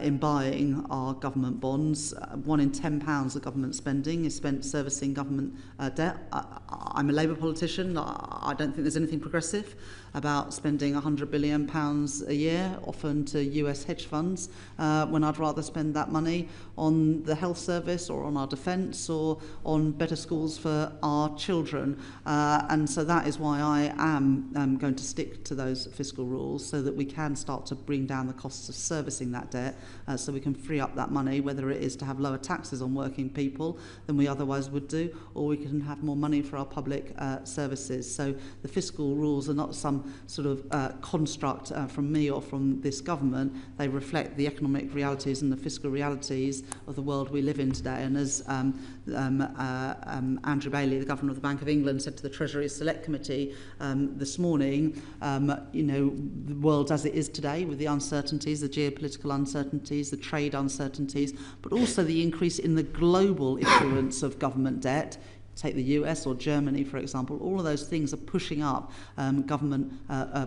in buying our government bonds. £1 in £10 of government spending is spent servicing government debt. I'm a Labour politician. I don't think there's anything progressive about spending £100 billion a year, often to US hedge funds, when I'd rather spend that money on the health service or on our defence or on better schools for our children. And so that is why I am going to stick to those fiscal rules so that we can start to bring down the costs of servicing that debt, so we can free up that money, whether it is to have lower taxes on working people than we otherwise would do, or we can have more money for our public services. So the fiscal rules are not some sort of construct from me or from this government. They reflect the economic realities and the fiscal realities of the world we live in today. And as Andrew Bailey, the Governor of the Bank of England, said to the Treasury Select Committee this morning, the world as it is today, with the uncertainties, the geopolitical uncertainties, the trade uncertainties, but also the increase in the global issuance of government debt. Take the US or Germany, for example. All of those things are pushing up government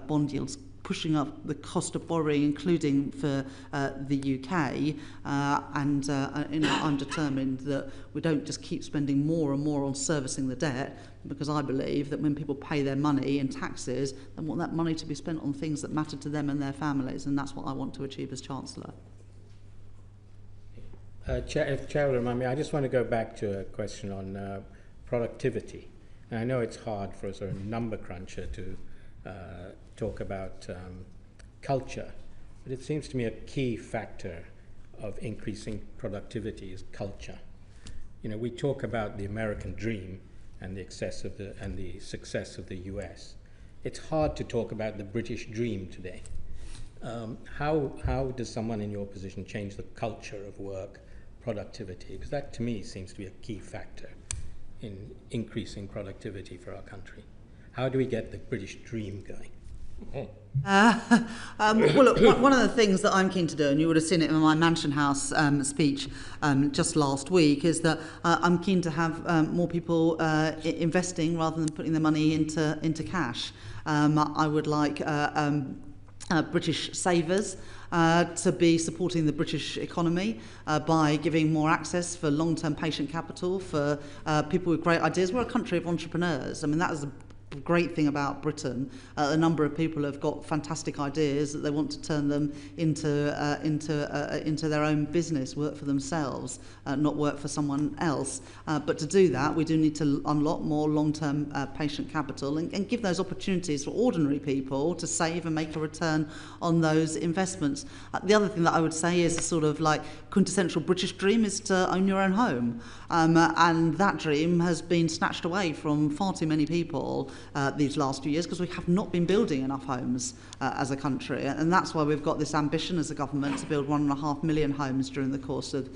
bond yields, pushing up the cost of borrowing, including for the UK. And I'm determined that we don't just keep spending more and more on servicing the debt, because I believe that when people pay their money in taxes, they want that money to be spent on things that matter to them and their families, and that's what I want to achieve as Chancellor. If Chair will remind me, I just want to go back to a question on productivity. And I know it's hard for a sort of number cruncher to talk about culture, but it seems to me a key factor of increasing productivity is culture. You know, we talk about the American dream and the success of the US. It's hard to talk about the British dream today. How does someone in your position change the culture of work, productivity? Because that, to me, seems to be a key factor in increasing productivity for our country. How do we get the British dream going? Well, look, one of the things that I'm keen to do, and you would have seen it in my Mansion House speech just last week, is that I'm keen to have more people investing rather than putting their money into cash. I would like British savers to be supporting the British economy by giving more access for long-term patient capital for people with great ideas. We're a country of entrepreneurs. I mean, that is the great thing about Britain. A number of people have got fantastic ideas that they want to turn them into their own business, work for themselves, not work for someone else. But to do that, we do need to unlock more long-term patient capital and give those opportunities for ordinary people to save and make a return on those investments. The other thing that I would say is a sort of like quintessential British dream is to own your own home. And that dream has been snatched away from far too many people these last few years because we have not been building enough homes as a country. And that's why we've got this ambition as a government to build 1.5 million homes during the course of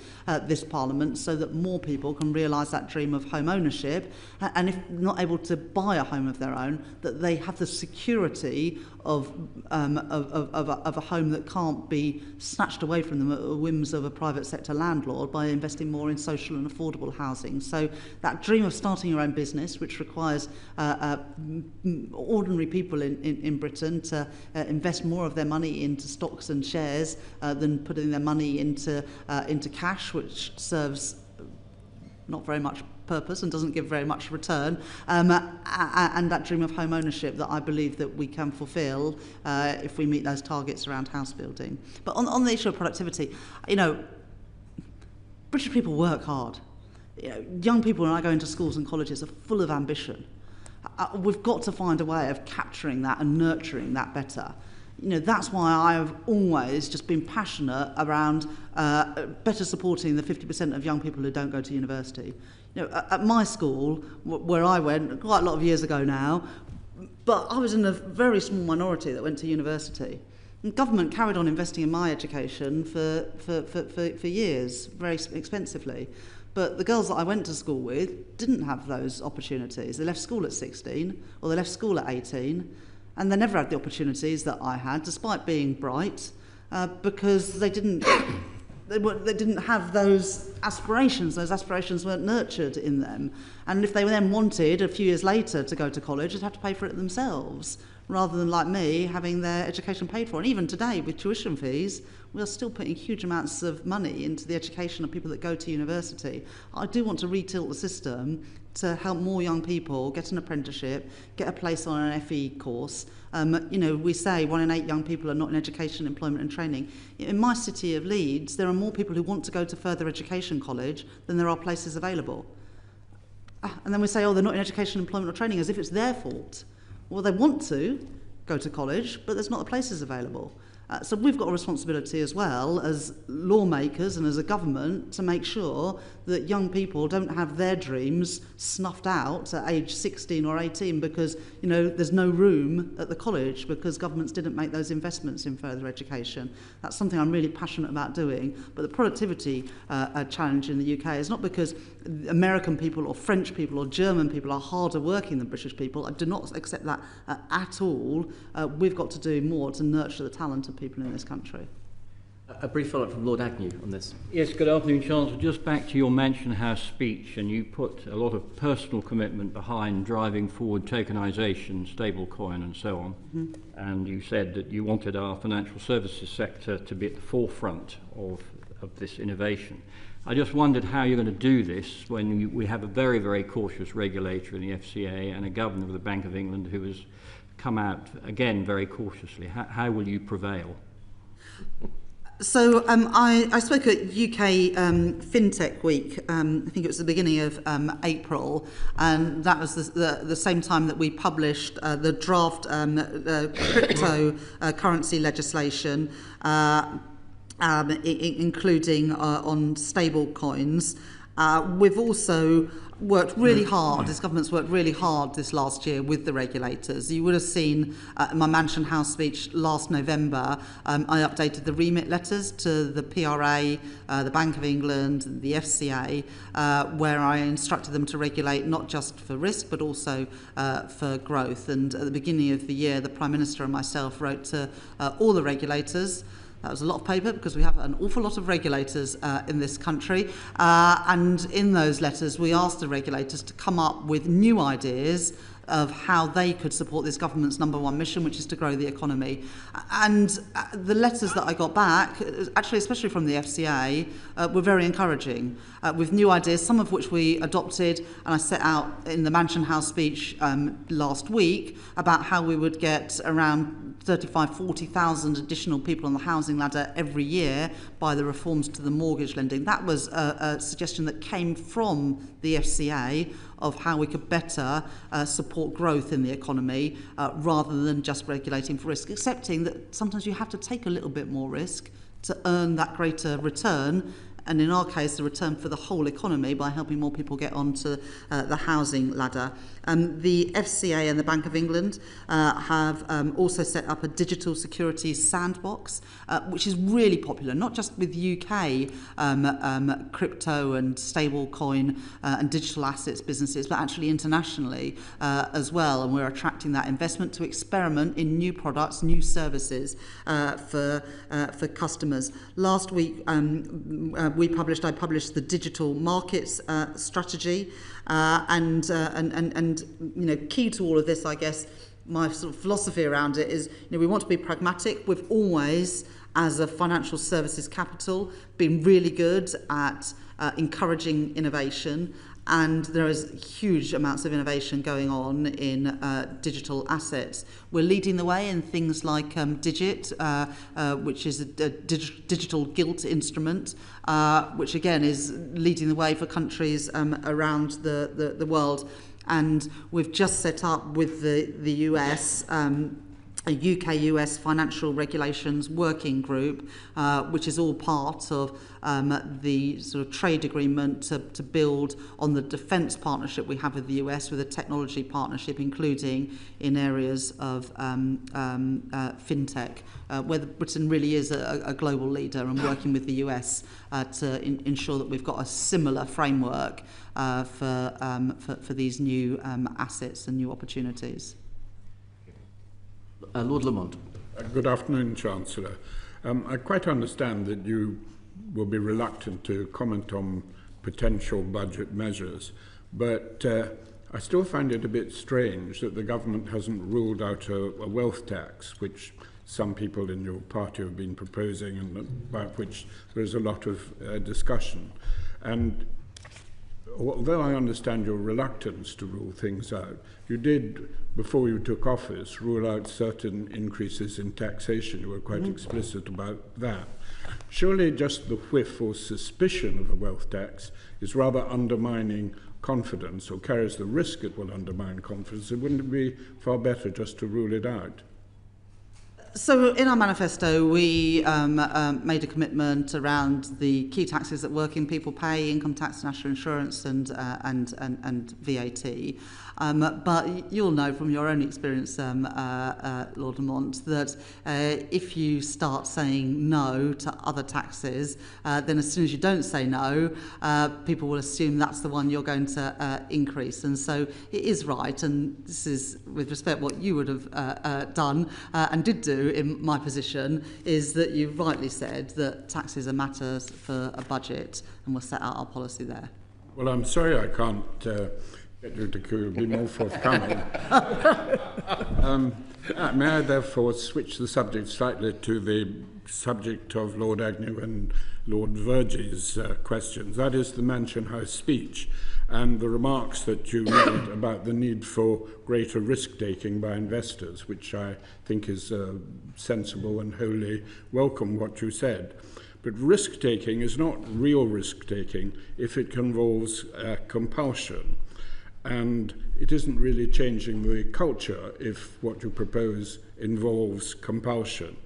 this Parliament, so that more people can realise that dream of home ownership, and if not able to buy a home of their own, that they have the security of a home that can't be snatched away from them at the whims of a private sector landlord by investing more in social and affordable housing. So that dream of starting your own business, which requires ordinary people in Britain to invest more of their money into stocks and shares than putting their money into cash, which serves not very much purpose and doesn't give very much return, and that dream of home ownership that I believe that we can fulfil if we meet those targets around house building. But on the issue of productivity, you know, British people work hard. You know, young people, when I go into schools and colleges, are full of ambition. We've got to find a way of capturing that and nurturing that better. You know, that's why I've always just been passionate around better supporting the 50% of young people who don't go to university. You know, at my school, where I went quite a lot of years ago now, but I was in a very small minority that went to university. And government carried on investing in my education for years, very expensively. But the girls that I went to school with didn't have those opportunities. They left school at 16 or they left school at 18, and they never had the opportunities that I had, despite being bright, because they didn't have those aspirations. Those aspirations weren't nurtured in them. And if they then wanted, a few years later, to go to college, they'd have to pay for it themselves, rather than, like me, having their education paid for. And even today, with tuition fees, we are still putting huge amounts of money into the education of people that go to university. I do want to retilt the system to help more young people get an apprenticeship, get a place on an FE course. We say 1 in 8 young people are not in education, employment and training. In my city of Leeds, there are more people who want to go to further education college than there are places available. And then we say, they're not in education, employment or training, as if it's their fault. Well, they want to go to college, but there's not the places available. So we've got a responsibility as well as lawmakers and as a government to make sure that young people don't have their dreams snuffed out at age 16 or 18 because, there's no room at the college because governments didn't make those investments in further education. That's something I'm really passionate about doing. But the productivity challenge in the UK is not because American people or French people or German people are harder working than British people. I do not accept that at all. We've got to do more to nurture the talent of people in this country. A brief follow-up from Lord Agnew on this. Yes, good afternoon, Chancellor. Just back to your Mansion House speech, and you put a lot of personal commitment behind driving forward tokenisation, stablecoin and so on. Mm-hmm. And you said that you wanted our financial services sector to be at the forefront of this innovation. I just wondered how you're going to do this when we have a very, very cautious regulator in the FCA and a governor of the Bank of England who has come out, again, very cautiously. How will you prevail? So I spoke at UK FinTech Week, I think it was the beginning of April, and that was the same time that we published the draft cryptocurrency legislation, including on stable coins. We've also worked really hard, this government's worked really hard this last year with the regulators. You would have seen in my Mansion House speech last November, I updated the remit letters to the PRA, the Bank of England, the FCA, where I instructed them to regulate not just for risk but also for growth. And at the beginning of the year, the Prime Minister and myself wrote to all the regulators. That was a lot of paper because we have an awful lot of regulators in this country. And in those letters, we asked the regulators to come up with new ideas of how they could support this government's number one mission, which is to grow the economy. And the letters that I got back, actually especially from the FCA, were very encouraging, with new ideas, some of which we adopted, and I set out in the Mansion House speech last week about how we would get around 40,000 additional people on the housing ladder every year by the reforms to the mortgage lending. That was a suggestion that came from the FCA of how we could better support growth in the economy rather than just regulating for risk, accepting that sometimes you have to take a little bit more risk to earn that greater return, and in our case, the return for the whole economy by helping more people get onto the housing ladder. The FCA and the Bank of England have also set up a digital securities sandbox, which is really popular, not just with UK crypto and stablecoin and digital assets businesses, but actually internationally as well. And we're attracting that investment to experiment in new products, new services for customers. Last week, I published the digital markets strategy, and key to all of this, I guess, my sort of philosophy around it is, we want to be pragmatic. We've always, as a financial services capital, been really good at encouraging innovation. And there is huge amounts of innovation going on in digital assets. We're leading the way in things like Digit, which is a digital gilt instrument, which again is leading the way for countries around the world. And we've just set up with the US a UK-US financial regulations working group, which is all part of the sort of trade agreement to build on the defence partnership we have with the US, with a technology partnership, including in areas of fintech, where Britain really is a global leader, and working with the US to ensure that we've got a similar framework for these new assets and new opportunities. Lord Lamont. Good afternoon, Chancellor. I quite understand that you will be reluctant to comment on potential budget measures, but I still find it a bit strange that the government hasn't ruled out a wealth tax, which some people in your party have been proposing and about which there is a lot of discussion. And although I understand your reluctance to rule things out, you did, before you took office, rule out certain increases in taxation. You were quite explicit about that. Surely just the whiff or suspicion of a wealth tax is rather undermining confidence, or carries the risk it will undermine confidence. It wouldn't be far better just to rule it out? So in our manifesto, we made a commitment around the key taxes that working people pay: income tax, national insurance, and VAT. But you'll know from your own experience, Lord Lamont, that if you start saying no to other taxes, then as soon as you don't say no, people will assume that's the one you're going to increase. And so it is right, and this is with respect what you would have done and did do in my position, is that you rightly said that taxes are matters for a budget, and we'll set out our policy there. Well, I'm sorry I can't get you to be more forthcoming. May I therefore switch the subject slightly to the subject of Lord Agnew and Lord Vergey's questions. That is the Mansion House speech and the remarks that you made about the need for greater risk-taking by investors, which I think is sensible and wholly welcome what you said. But risk-taking is not real risk-taking if it involves compulsion. And it isn't really changing the culture if what you propose involves compulsion.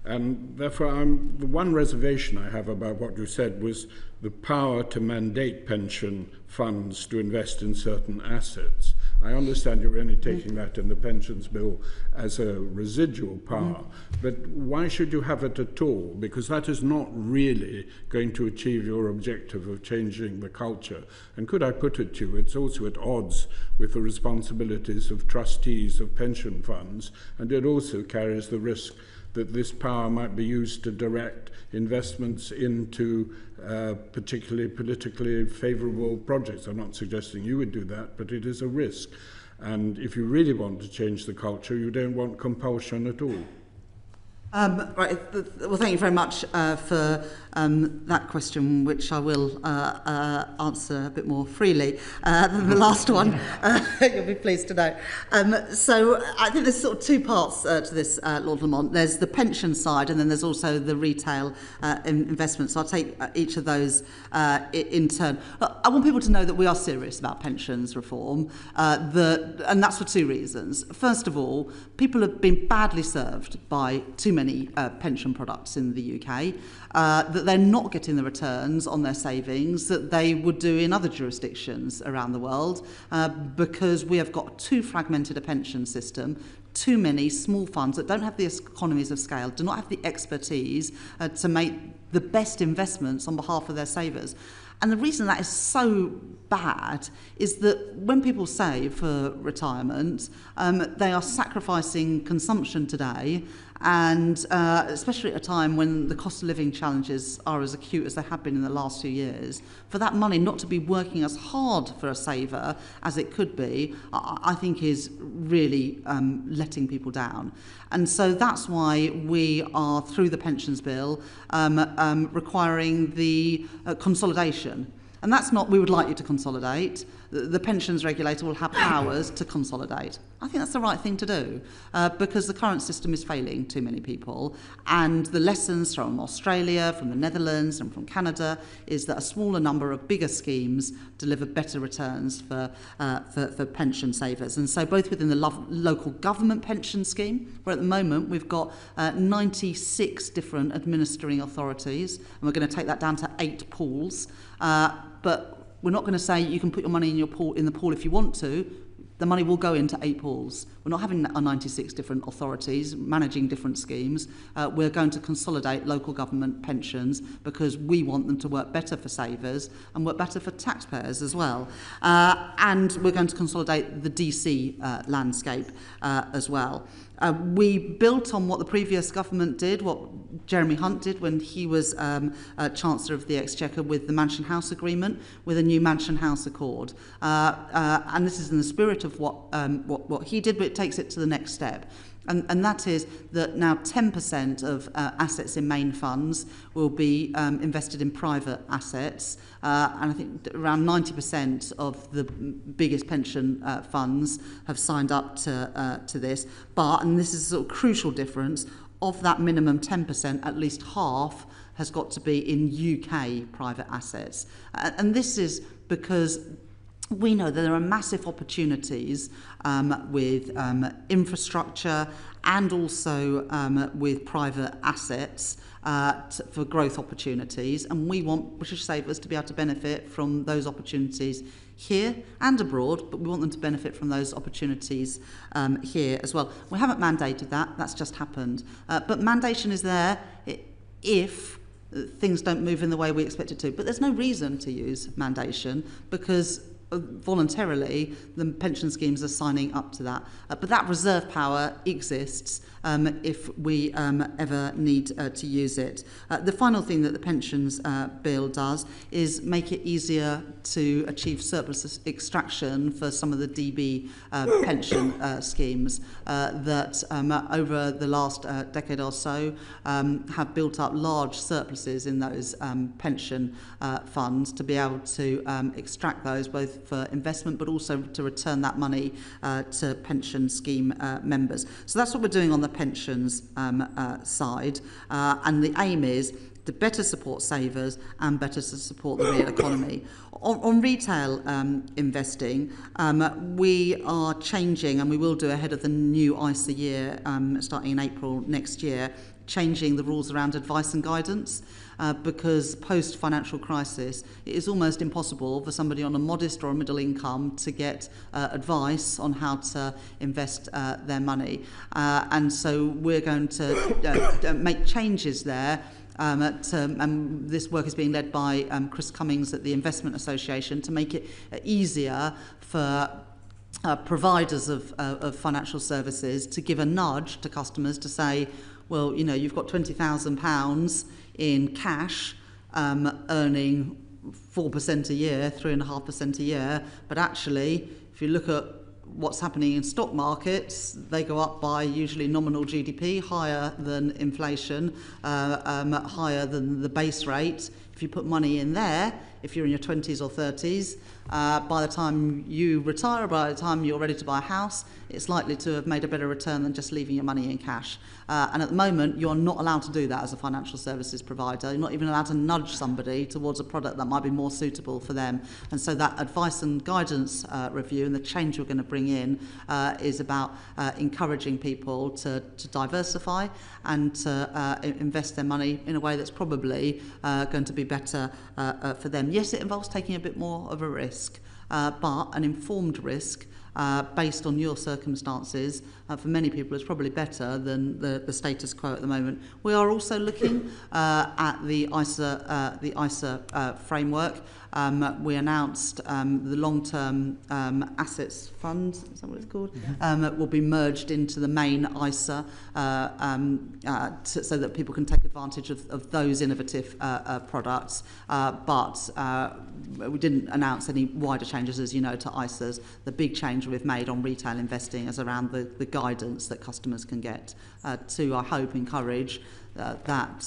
And therefore, the one reservation I have about what you said was the power to mandate pension funds to invest in certain assets. I understand you're only taking that in the pensions bill as a residual power, but why should you have it at all? Because that is not really going to achieve your objective of changing the culture. And could I put it to you, it's also at odds with the responsibilities of trustees of pension funds, and it also carries the risk that this power might be used to direct investments into particularly politically favourable projects. I'm not suggesting you would do that, but it is a risk. And if you really want to change the culture, you don't want compulsion at all. Right. Well, thank you very much for that question, which I will answer a bit more freely than the last one. You'll be pleased to know. So I think there's sort of two parts to this, Lord Lamont. There's the pension side, and then there's also the retail investment. So I'll take each of those in turn. I want people to know that we are serious about pensions reform, and that's for two reasons. First of all, people have been badly served by too many pension products in the UK, that they're not getting the returns on their savings that they would do in other jurisdictions around the world, because we have got too fragmented a pension system, too many small funds that don't have the economies of scale, do not have the expertise to make the best investments on behalf of their savers. And the reason that is so bad is that when people save for retirement, they are sacrificing consumption today, and especially at a time when the cost of living challenges are as acute as they have been in the last few years, for that money not to be working as hard for a saver as it could be, I think is really letting people down. And so that's why we are, through the pensions bill, requiring the consolidation. And that's not, we would like you to consolidate, the pensions regulator will have powers to consolidate. I think that's the right thing to do because the current system is failing too many people, and the lessons from Australia, from the Netherlands and from Canada is that a smaller number of bigger schemes deliver better returns for pension savers. And so both within the local government pension scheme, where at the moment we've got 96 different administering authorities, and we're going to take that down to 8 pools, but we're not going to say you can put your money in the pool if you want to. The money will go into 8 pools. We're not having 96 different authorities managing different schemes. We're going to consolidate local government pensions because we want them to work better for savers and work better for taxpayers as well. And we're going to consolidate the DC landscape as well. We built on what the previous government did, what Jeremy Hunt did when he was Chancellor of the Exchequer with the Mansion House Agreement, with a new Mansion House Accord. And this is in the spirit of what he did, but it takes it to the next step. And that is that now 10% of assets in main funds will be invested in private assets. And I think around 90% of the biggest pension funds have signed up to this. But, and this is a sort of crucial difference, of that minimum 10%, at least half has got to be in UK private assets. And this is because we know that there are massive opportunities with infrastructure and also with private assets for growth opportunities, and we want British savers to be able to benefit from those opportunities here and abroad, but we want them to benefit from those opportunities here as well. We haven't mandated that, that's just happened. But mandation is there if things don't move in the way we expect it to. But there's no reason to use mandation because voluntarily the pension schemes are signing up to that. But that reserve power exists if we ever need to use it. The final thing that the pensions bill does is make it easier to achieve surplus extraction for some of the DB pension schemes that over the last decade or so have built up large surpluses in those pension funds to be able to extract those both for investment but also to return that money to pension scheme members. So that's what we're doing on the pensions side, and the aim is to better support savers and better to support the real economy. On retail investing, we are changing, and we will do ahead of the new ISA year starting in April next year, changing the rules around advice and guidance. Because post-financial crisis, it is almost impossible for somebody on a modest or a middle income to get advice on how to invest their money. And so we're going to make changes there. And this work is being led by Chris Cummings at the Investment Association to make it easier for providers of financial services to give a nudge to customers to say, well, you know, you've got £20,000 in cash, earning 4% a year, 3.5% a year, but actually, if you look at what's happening in stock markets, they go up by usually nominal GDP, higher than inflation, higher than the base rate. If you put money in there, if you're in your 20s or 30s, by the time you retire, by the time you're ready to buy a house, it's likely to have made a better return than just leaving your money in cash. And at the moment, you're not allowed to do that as a financial services provider. You're not even allowed to nudge somebody towards a product that might be more suitable for them. And so that advice and guidance review and the change we're going to bring in is about encouraging people to diversify and to invest their money in a way that's probably going to be better for them. Yes, it involves taking a bit more of a risk, but an informed risk based on your circumstances for many people is probably better than the status quo at the moment. We are also looking at the ISA framework. We announced the long-term assets fund, is that what it's called? Will be merged into the main ISA so that people can take advantage of those innovative products. But we didn't announce any wider changes, as you know, to ISAs. The big change we've made on retail investing is around the guidance that customers can get to, I hope, encourage that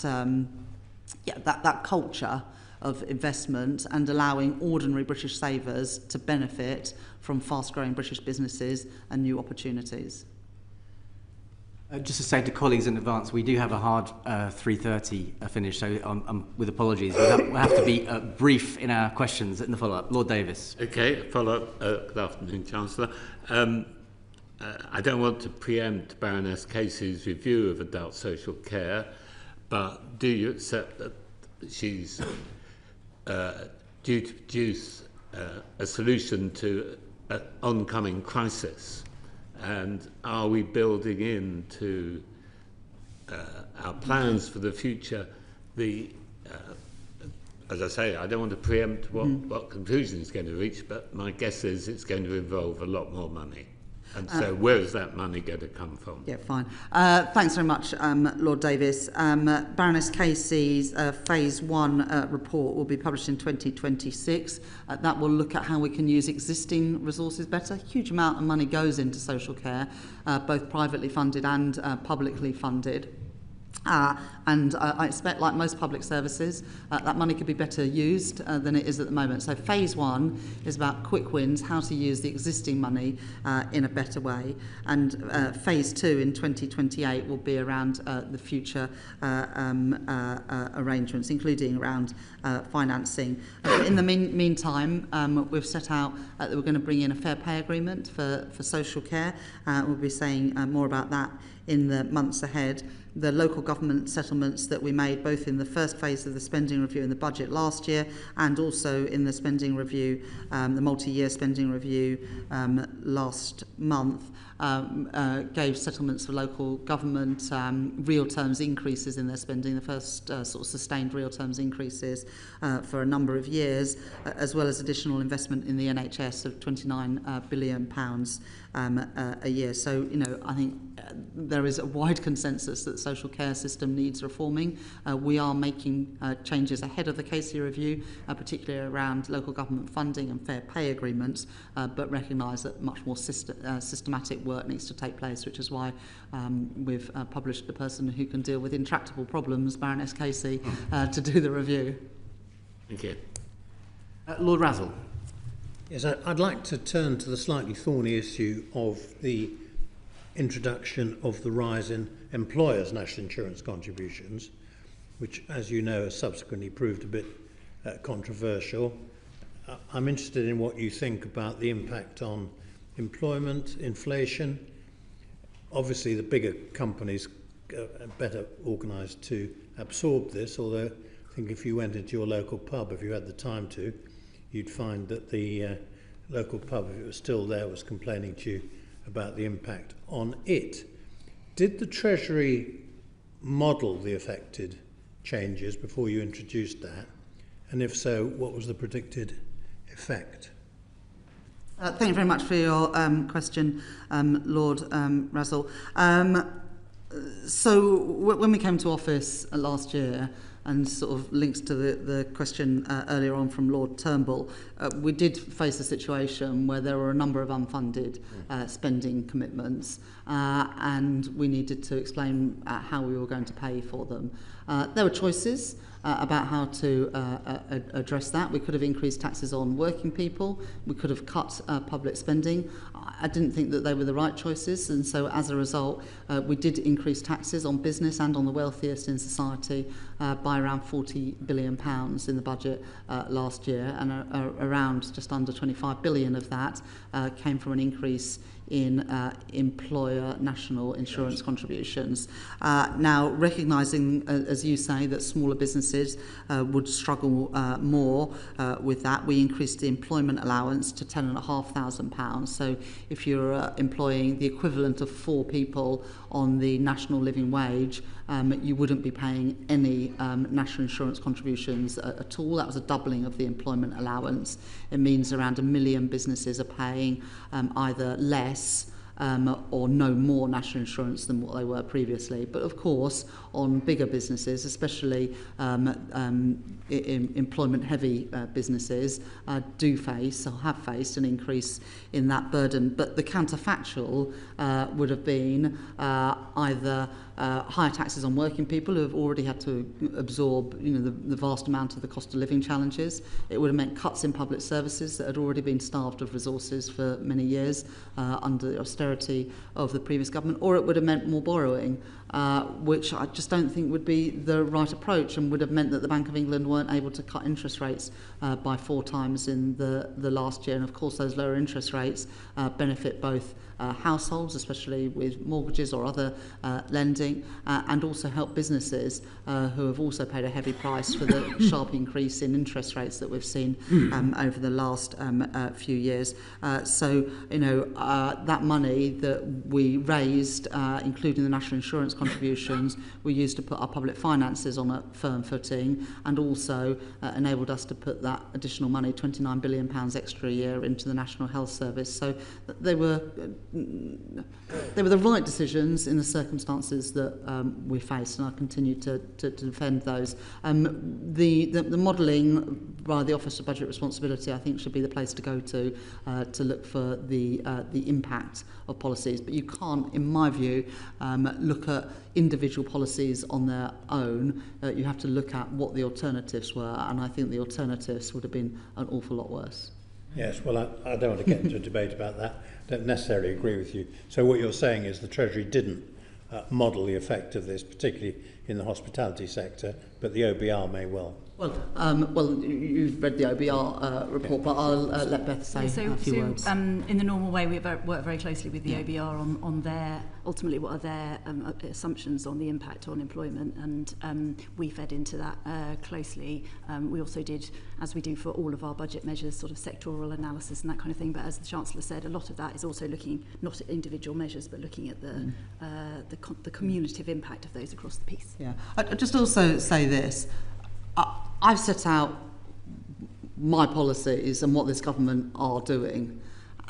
culture of investment and allowing ordinary British savers to benefit from fast-growing British businesses and new opportunities. Just to say to colleagues in advance, we do have a hard 3:30 finish, so with apologies, we'll have to be brief in our questions in the follow-up. Lord Davis. Okay, follow-up. Good afternoon, Chancellor. I don't want to preempt Baroness Casey's review of adult social care, but do you accept that she's due to produce a solution to an oncoming crisis? And are we building into our plans for the future as I say, I don't want to preempt what conclusion it's going to reach, but my guess is it's going to involve a lot more money. And so where is that money going to come from? Yeah, fine. Thanks very much, Lord Davis. Baroness Casey's Phase 1 report will be published in 2026. That will look at how we can use existing resources better. A huge amount of money goes into social care, both privately funded and publicly funded. And I expect, like most public services, that money could be better used than it is at the moment. So Phase 1 is about quick wins, how to use the existing money in a better way. And Phase 2 in 2028 will be around the future arrangements, including around financing. In the meantime, we've set out that we're going to bring in a fair pay agreement for social care. We'll be saying more about that in the months ahead. The local government settlements that we made both in the first phase of the spending review in the budget last year and also in the spending review, the multi-year spending review last month, gave settlements for local government real terms increases in their spending, the first sort of sustained real terms increases for a number of years, as well as additional investment in the NHS of £29 billion a year. So, I think there is a wide consensus that the social care system needs reforming. We are making changes ahead of the Casey review, particularly around local government funding and fair pay agreements, but recognise that much more systematic work needs to take place, which is why we've published the person who can deal with intractable problems, Baroness Casey, to do the review. Thank you. Lord Razzle. Yes, I'd like to turn to the slightly thorny issue of the introduction of the rise in employers' national insurance contributions, which, as you know, has subsequently proved a bit controversial. I'm interested in what you think about the impact on employment, inflation. Obviously, the bigger companies are better organised to absorb this, although I think if you went into your local pub, if you had the time to, you'd find that the local pub, if it was still there, was complaining to you about the impact on it. Did the Treasury model the affected changes before you introduced that? And if so, what was the predicted effect? Thank you very much for your question, Lord Razzle. So when we came to office last year, and sort of links to the question earlier on from Lord Turnbull, we did face a situation where there were a number of unfunded spending commitments, and we needed to explain how we were going to pay for them. There were choices about how to address that. We could have increased taxes on working people. We could have cut public spending. I didn't think that they were the right choices, and so as a result, we did increase taxes on business and on the wealthiest in society by around £40 billion in the budget last year, and around just under 25 billion of that came from an increase in employer national insurance contributions. Now, recognising, as you say, that smaller businesses would struggle more with that, we increased the employment allowance to £10,500. So if you're employing the equivalent of 4 people on the national living wage, you wouldn't be paying any national insurance contributions at all. That was a doubling of the employment allowance. It means around 1 million businesses are paying either less or no more national insurance than what they were previously. But of course, on bigger businesses, especially employment-heavy businesses, do face or have faced an increase in that burden. But the counterfactual would have been either higher taxes on working people who have already had to absorb, the vast amount of the cost of living challenges. It would have meant cuts in public services that had already been starved of resources for many years under the austerity of the previous government, or it would have meant more borrowing, which I just don't think would be the right approach, and would have meant that the Bank of England weren't able to cut interest rates by 4 times in the last year. And of course those lower interest rates benefit both households, especially with mortgages or other lending, and also help businesses who have also paid a heavy price for the sharp increase in interest rates that we've seen over the last few years. So that money that we raised, including the national insurance contributions, we used to put our public finances on a firm footing, and also enabled us to put that additional money, £29 billion extra a year, into the National Health Service. So they were the right decisions in the circumstances that we faced, and I continue to defend those. The modelling by the Office of Budget Responsibility, I think, should be the place to go to look for the impact of policies. But you can't, in my view, look at individual policies on their own. You have to look at what the alternatives were, and I think the alternatives would have been an awful lot worse. Yes, well, I don't want to get into a debate about that. I don't necessarily agree with you. So what you're saying is the Treasury didn't model the effect of this, particularly in the hospitality sector, but the OBR may well. Well, you've read the OBR report, but I'll let Beth say a few words. In the normal way, we work very closely with the OBR on their, ultimately, what are their assumptions on the impact on employment, and we fed into that closely. We also did, as we do for all of our budget measures, sort of sectoral analysis and that kind of thing, but as the Chancellor said, a lot of that is also looking not at individual measures, but looking at the cumulative impact of those across the piece. Yeah, I'd just also say this. I've set out my policies and what this government are doing.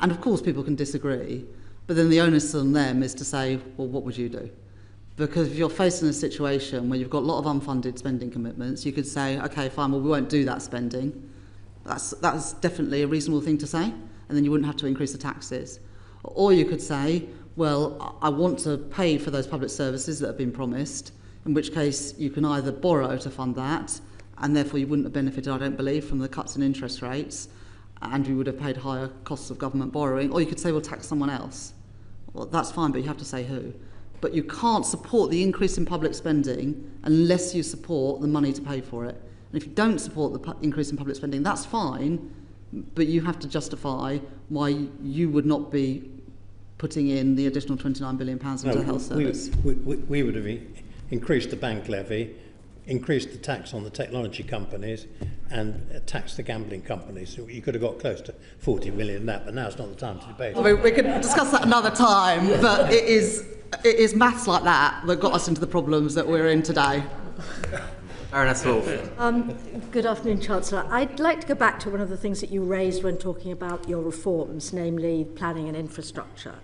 And of course people can disagree, but then the onus on them is to say, well, what would you do? Because if you're facing a situation where you've got a lot of unfunded spending commitments, you could say, okay, fine, well, we won't do that spending. That's definitely a reasonable thing to say, and then you wouldn't have to increase the taxes. Or you could say, well, I want to pay for those public services that have been promised, in which case you can either borrow to fund that, and therefore you wouldn't have benefited, I don't believe, from the cuts in interest rates, and you would have paid higher costs of government borrowing. Or you could say, well, tax someone else. Well, that's fine, but you have to say who. But you can't support the increase in public spending unless you support the money to pay for it. And if you don't support the increase in public spending, that's fine, but you have to justify why you would not be putting in the additional £29 billion into the health service. We would have increased the bank levy, increased the tax on the technology companies, and taxed the gambling companies. So you could have got close to 40 million in that, but now it's not the time to debate. I mean, we could discuss that another time, but it is maths like that got us into the problems that we're in today. Baroness Wolf. Good afternoon, Chancellor. I'd like to go back to one of the things that you raised when talking about your reforms, namely planning and infrastructure.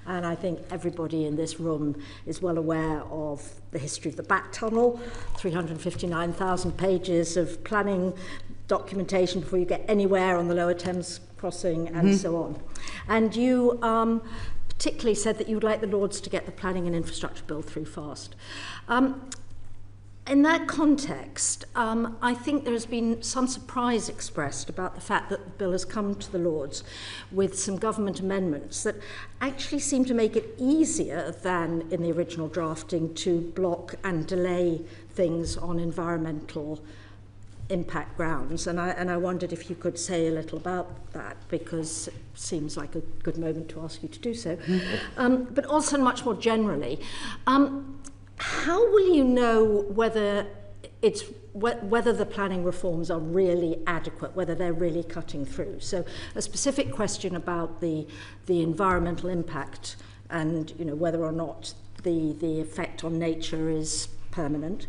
And I think everybody in this room is well aware of the history of the Back Tunnel, 359,000 pages of planning documentation before you get anywhere on the Lower Thames crossing and so on. And you particularly said that you would like the Lords to get the planning and infrastructure bill through fast. In that context, I think there has been some surprise expressed about the fact that the bill has come to the Lords with some government amendments that actually seem to make it easier than in the original drafting to block and delay things on environmental impact grounds. And I wondered if you could say a little about that, because it seems like a good moment to ask you to do so. But also much more generally, how will you know whether the planning reforms are really adequate, whether they're really cutting through? So a specific question about the environmental impact and whether or not the effect on nature is permanent.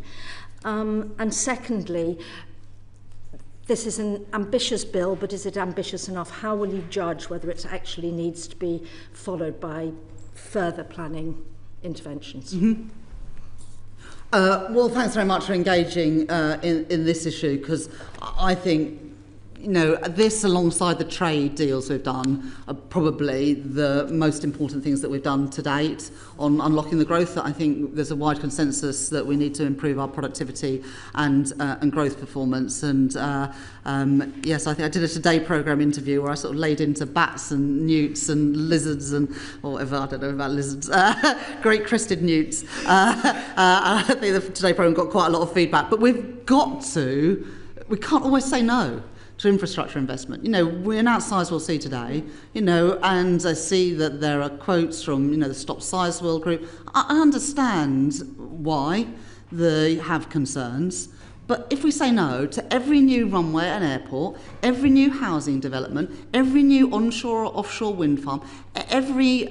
And secondly, this is an ambitious bill, but is it ambitious enough? How will you judge whether it actually needs to be followed by further planning interventions? Well, thanks very much for engaging in this issue, because I think you know, this alongside the trade deals we've done are probably the most important things that we've done to date on unlocking the growth. That I think there's a wide consensus that we need to improve our productivity and growth performance. And yes, I think I did a Today programme interview where I sort of laid into bats and newts and lizards and whatever, I don't know about lizards, great crested newts. I think the Today programme got quite a lot of feedback, but we can't always say no to infrastructure investment. You know, we announced Sizewell C today, you know, and I see that there are quotes from, you know, the Stop Sizewell group. I understand why they have concerns, but if we say no to every new runway and airport, every new housing development, every new onshore or offshore wind farm, every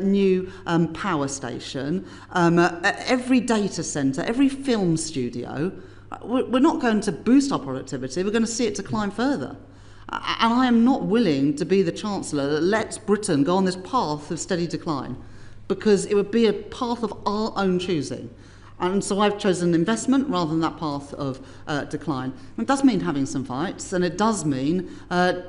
new power station, every data centre, every film studio, we're not going to boost our productivity, we're going to see it decline further. And I am not willing to be the Chancellor that lets Britain go on this path of steady decline, because it would be a path of our own choosing. And so I've chosen investment rather than that path of decline. It does mean having some fights, and it does mean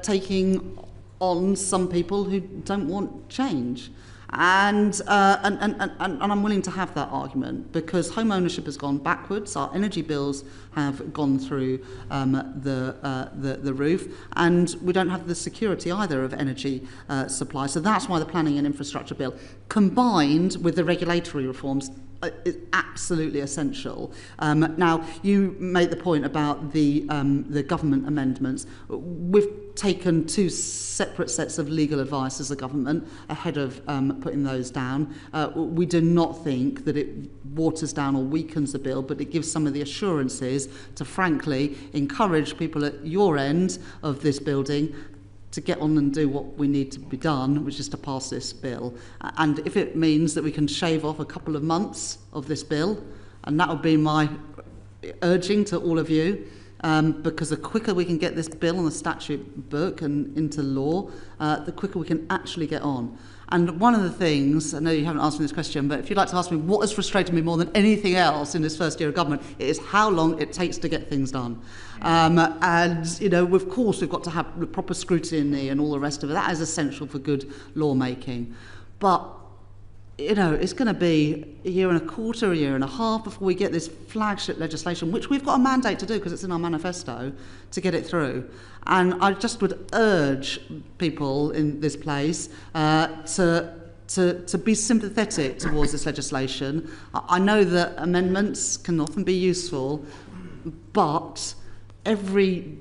taking on some people who don't want change. And I'm willing to have that argument, because home ownership has gone backwards, our energy bills have gone through the roof, and we don't have the security either of energy supply. So that's why the Planning and Infrastructure Bill, combined with the regulatory reforms, is absolutely essential. Now, you made the point about the government amendments. We've taken two separate sets of legal advice as a government ahead of putting those down. We do not think that it waters down or weakens the bill, but it gives some of the assurances to, frankly, encourage people at your end of this building to get on and do what we need to be done, which is to pass this bill. And if it means that we can shave off a couple of months of this bill, and that would be my urging to all of you, because the quicker we can get this bill on the statute book and into law, the quicker we can actually get on. And one of the things, I know you haven't asked me this question, but if you'd like to ask me what has frustrated me more than anything else in this first year of government, it is how long it takes to get things done. And, you know, of course, we've got to have the proper scrutiny and all the rest of it. That is essential for good lawmaking. But, you know, it's going to be a year and a quarter, a year and a half before we get this flagship legislation, which we've got a mandate to do because it's in our manifesto, to get it through. And I just would urge people in this place to be sympathetic towards this legislation. I know that amendments can often be useful, but every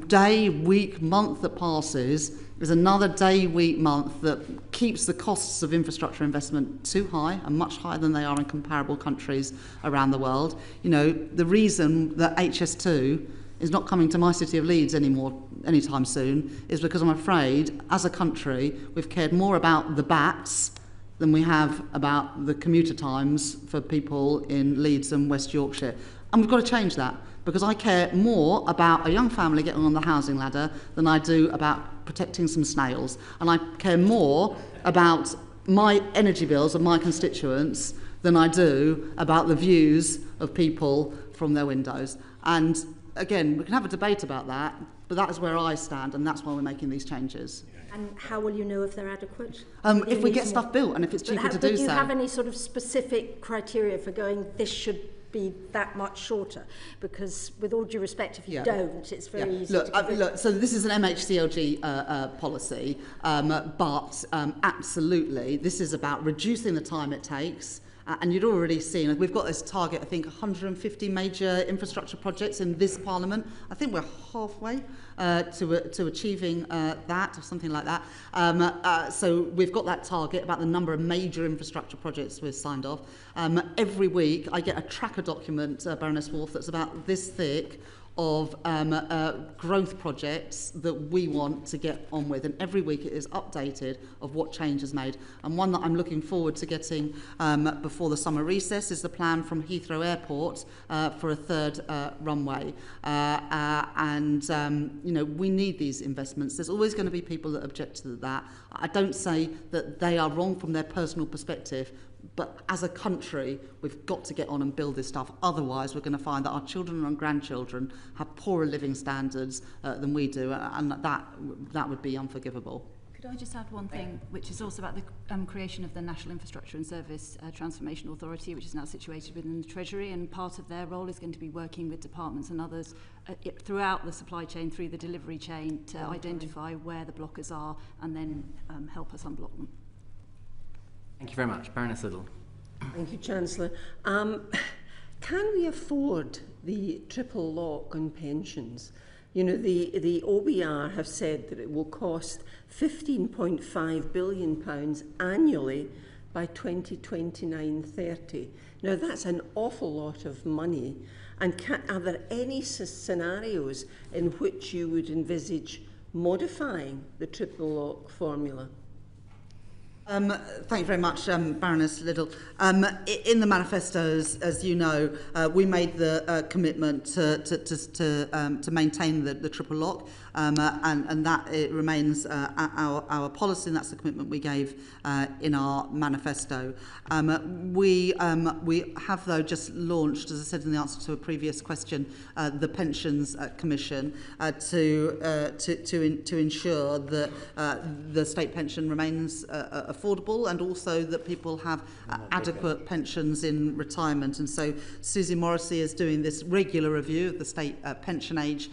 day, week, month that passes is another day, week, month that keeps the costs of infrastructure investment too high and much higher than they are in comparable countries around the world. You know, the reason that HS2 is not coming to my city of Leeds anytime soon is because I'm afraid, as a country, we've cared more about the bats than we have about the commuter times for people in Leeds and West Yorkshire. And we've got to change that, because I care more about a young family getting on the housing ladder than I do about protecting some snails. And I care more about my energy bills of my constituents than I do about the views of people from their windows. And again, we can have a debate about that, but that is where I stand, and that's why we're making these changes. And how will you know if they're adequate? If we get stuff built and if it's cheaper to do so. Do you have any sort of specific criteria for going, this should be that much shorter? Because with all due respect, if you don't, it's very easy to look, so this is an MHCLG policy, but absolutely, this is about reducing the time it takes. And you'd already seen, we've got this target, I think, 150 major infrastructure projects in this Parliament. I think we're halfway to achieving that, or something like that. So we've got that target about the number of major infrastructure projects we've signed off. Every week I get a tracker document, Baroness Wolf, that's about this thick, of growth projects that we want to get on with, and every week it is updated of what change is made. And one that I'm looking forward to getting before the summer recess is the plan from Heathrow Airport for a third runway. You know, we need these investments. There's always going to be people that object to that. I don't say that they are wrong from their personal perspective, But as a country, we've got to get on and build this stuff. Otherwise, we're going to find that our children and grandchildren have poorer living standards than we do, and that would be unforgivable. Could I just add one thing, which is also about the creation of the National Infrastructure and Service Transformation Authority, which is now situated within the Treasury, and part of their role is going to be working with departments and others throughout the supply chain, through the delivery chain, to identify where the blockers are and then help us unblock them. Thank you very much. Baroness Liddell. Thank you, Chancellor. Can we afford the triple lock on pensions? You know, the OBR have said that it will cost £15.5 billion annually by 2029-30. Now, that's an awful lot of money. And are there any scenarios in which you would envisage modifying the triple lock formula? Thank you very much, Baroness Liddell. In the manifestos, as you know, we made the commitment to maintain the triple lock, and that it remains our policy, and that's the commitment we gave in our manifesto. We have, though, just launched, as I said in the answer to a previous question, the Pensions Commission to ensure that the state pension remains affordable, and also that people have adequate pensions in retirement. And so Susie Morrissey is doing this regular review of the state pension age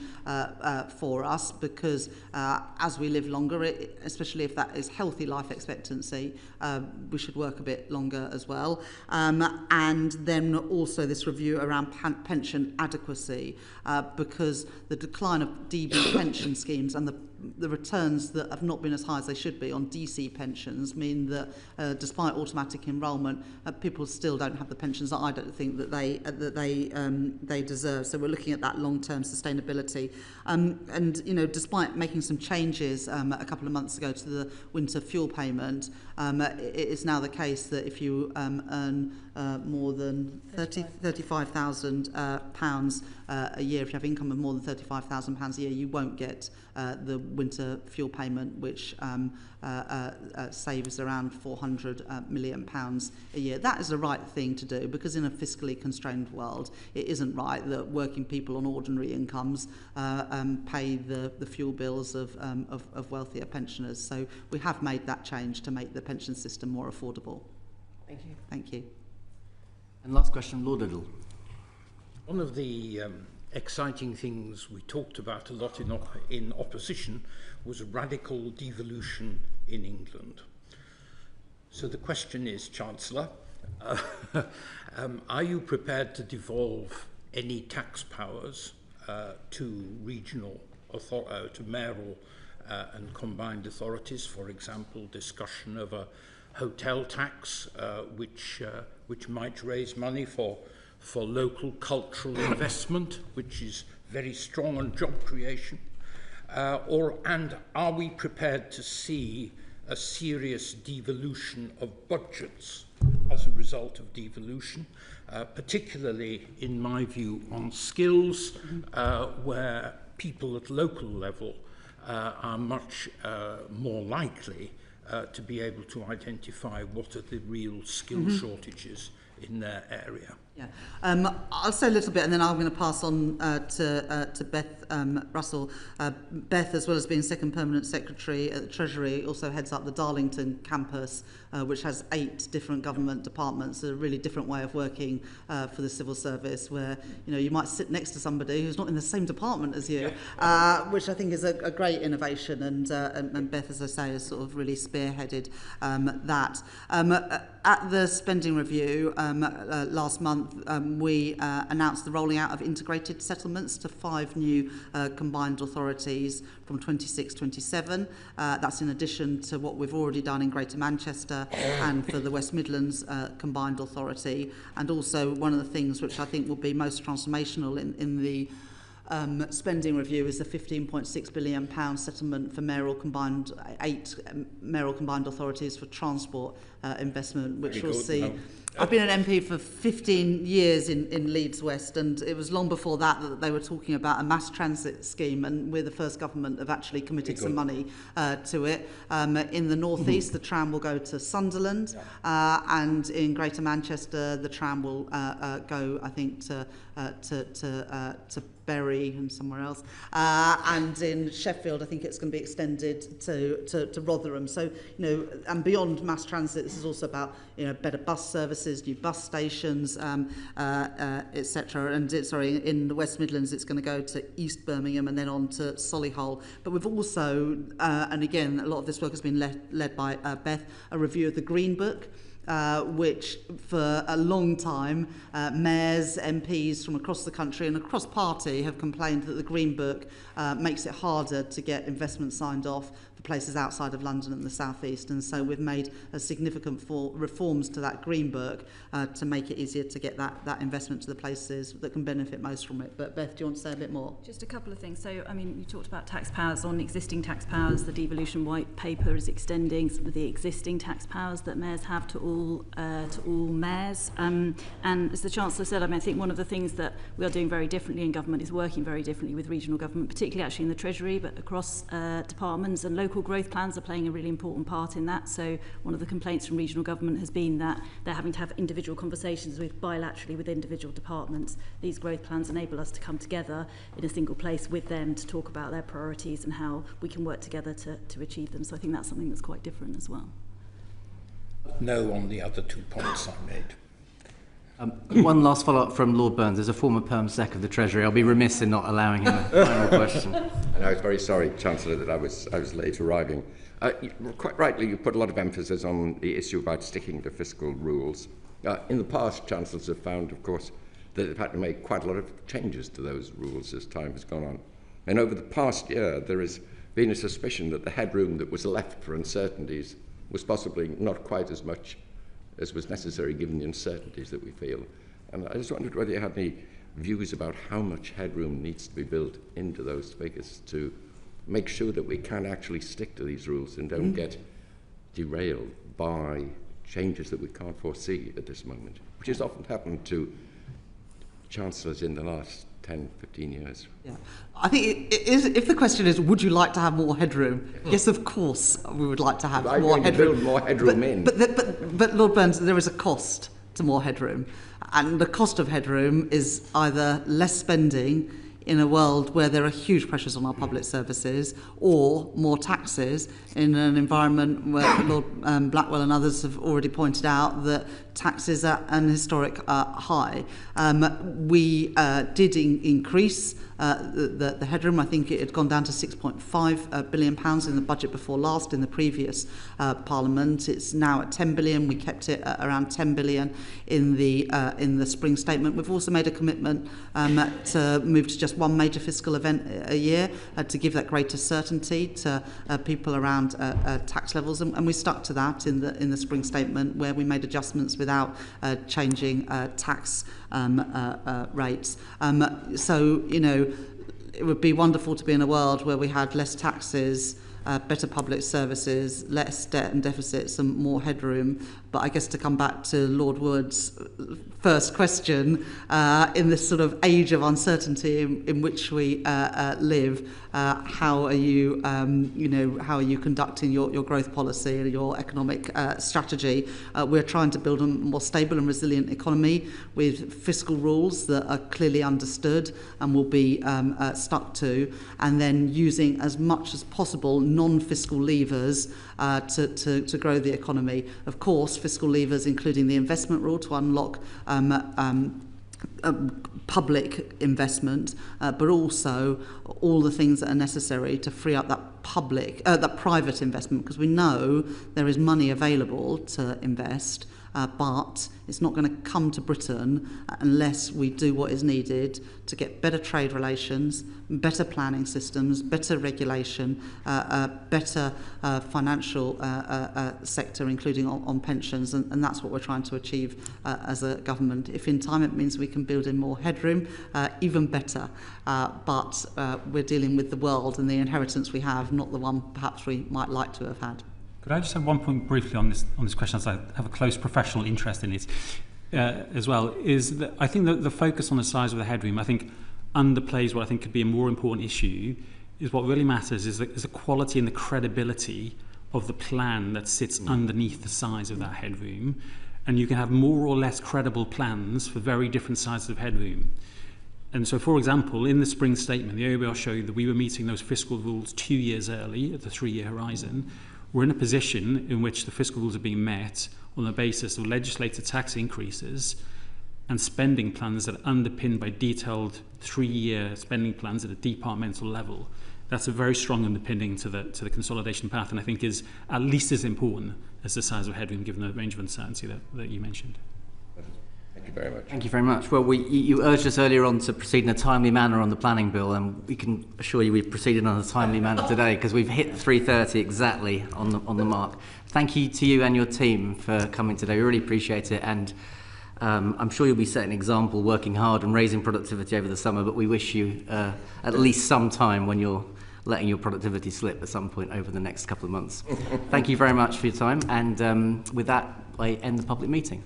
for us, because as we live longer, especially if that is healthy life expectancy, we should work a bit longer as well. And then also this review around pension adequacy, because the decline of DB pension schemes and the returns that have not been as high as they should be on DC pensions mean that despite automatic enrolment, people still don't have the pensions that I don't think that they deserve. So we're looking at that long-term sustainability. And you know, despite making some changes a couple of months ago to the winter fuel payment, it is now the case that if you earn more than £35,000 a year, if you have income of more than £35,000 a year, you won't get the winter fuel payment, which saves around £400 million a year. That is the right thing to do, because in a fiscally constrained world, it isn't right that working people on ordinary incomes pay the fuel bills of wealthier pensioners. So we have made that change to make the pension system more affordable. Thank you. Thank you. And last question, Lord Liddell. One of the exciting things we talked about a lot in opposition was radical devolution in England. So the question is, Chancellor, are you prepared to devolve any tax powers to regional to mayoral and combined authorities? For example, discussion of a hotel tax, which might raise money for local cultural investment, which is very strong on job creation? And are we prepared to see a serious devolution of budgets as a result of devolution, particularly, in my view, on skills, where people at local level are much more likely to be able to identify what are the real skill shortages in their area? Yeah, I'll say a little bit, and then I'm going to pass on to Beth Russell. Beth, as well as being second permanent secretary at the Treasury, also heads up the Darlington campus, which has 8 different government departments. A really different way of working for the civil service, where you might sit next to somebody who's not in the same department as you, which I think is a great innovation. And Beth, as I say, has sort of really spearheaded that. At the spending review last month, we announced the rolling out of integrated settlements to 5 new combined authorities from 26-27. That's in addition to what we've already done in Greater Manchester and for the West Midlands combined authority. And also one of the things which I think will be most transformational in the spending review is the £15.6 billion settlement for 8 mayoral combined authorities for transport investment, which will see I've been an MP for 15 years in Leeds West, and it was long before that they were talking about a mass transit scheme, and we're the first government that have actually committed some money to it. In the North East, the tram will go to Sunderland, and in Greater Manchester, the tram will go, I think, to Bury and somewhere else, and in Sheffield I think it's going to be extended to Rotherham. So, and beyond mass transit, this is also about better bus services, new bus stations, etc. And in the West Midlands it's going to go to East Birmingham and then on to Solihull. But we've also, and again a lot of this work has been led by Beth, a review of the Green Book. Which for a long time mayors, MPs from across the country and across party have complained that the Green Book makes it harder to get investment signed off for places outside of London and the South East, and so we've made a significant reforms to that Green Book to make it easier to get that investment to the places that can benefit most from it. But Beth, do you want to say a bit more? Just a couple of things. So, I mean, you talked about tax powers on existing tax powers. The devolution white paper is extending the existing tax powers that mayors have to all mayors. And as the Chancellor said, I think one of the things that we are doing very differently in government is working very differently with regional government, particularly actually in the Treasury, but across departments, and local growth plans are playing a really important part in that. So one of the complaints from regional government has been that they're having to have individual conversations bilaterally with individual departments. These growth plans enable us to come together in a single place with them to talk about their priorities and how we can work together to achieve them. So I think that's something that's quite different as well. No on the other 2 points I made. One last follow-up from Lord Burns. As a former Perm Sec of the Treasury, I'll be remiss in not allowing him a final question. And I was very sorry, Chancellor, that I was late arriving. Quite rightly, you put a lot of emphasis on the issue about sticking to fiscal rules. In the past, Chancellors have found, of course, that they've had to make quite a lot of changes to those rules as time has gone on. And over the past year, there has been a suspicion that the headroom that was left for uncertainties was possibly not quite as much as was necessary given the uncertainties that we feel. And I just wondered whether you had any views about how much headroom needs to be built into those figures to make sure that we can actually stick to these rules and don't get derailed by changes that we can't foresee at this moment, which has often happened to Chancellors in the last 10, 15 years. Yeah. I think if the question is, would you like to have more headroom? Yes, of course we would like to have more headroom. Build more headroom But Lord Burns, there is a cost to more headroom. And the cost of headroom is either less spending in a world where there are huge pressures on our public services, or more taxes in an environment where Lord Blackwell and others have already pointed out that taxes are an historic high. We did increase the headroom. I think it had gone down to £6.5 billion in the budget before last in the previous Parliament. It's now at 10 billion. We kept it at around 10 billion in the spring statement. We've also made a commitment to move to just one major fiscal event a year to give that greater certainty to people around tax levels, and we stuck to that in the spring statement, where we made adjustments without changing tax rates. So, it would be wonderful to be in a world where we had less taxes, better public services, less debt and deficits, and more headroom. But I guess to come back to Lord Wood's first question, in this sort of age of uncertainty in which we live, how are you, how are you conducting your growth policy and your economic strategy? We're trying to build a more stable and resilient economy with fiscal rules that are clearly understood and will be stuck to, and then using as much as possible non-fiscal levers to grow the economy. Of course, fiscal levers including the investment rule to unlock public investment, but also all the things that are necessary to free up that private investment, because we know there is money available to invest, but it's not going to come to Britain unless we do what is needed to get better trade relations, better planning systems, better regulation, better financial sector, including on pensions, and that's what we're trying to achieve as a government. If in time it means we can build in more headroom, even better. But we're dealing with the world and the inheritance we have, not the one perhaps we might like to have had. Could I just have one point briefly on this question, as I have a close professional interest in it as well, is that I think that the focus on the size of the headroom, I think, underplays what I think could be a more important issue. Is what really matters is the quality and the credibility of the plan that sits underneath the size of that headroom. And you can have more or less credible plans for very different sizes of headroom. And so, for example, in the spring statement, the OBR showed that we were meeting those fiscal rules 2 years early at the 3-year horizon. We're in a position in which the fiscal rules are being met on the basis of legislated tax increases and spending plans that are underpinned by detailed 3-year spending plans at a departmental level. That's a very strong underpinning to the consolidation path, and I think is at least as important as the size of headroom, given the range of uncertainty that you mentioned. Thank you very much. Thank you very much. Well, you urged us earlier on to proceed in a timely manner on the planning bill, and we can assure you we've proceeded in a timely manner today because we've hit 3:30 exactly on the mark. Thank you to you and your team for coming today. We really appreciate it, and I'm sure you'll be setting an example, working hard and raising productivity over the summer, but we wish you at least some time when you're letting your productivity slip at some point over the next couple of months. Thank you very much for your time, and with that, I end the public meeting.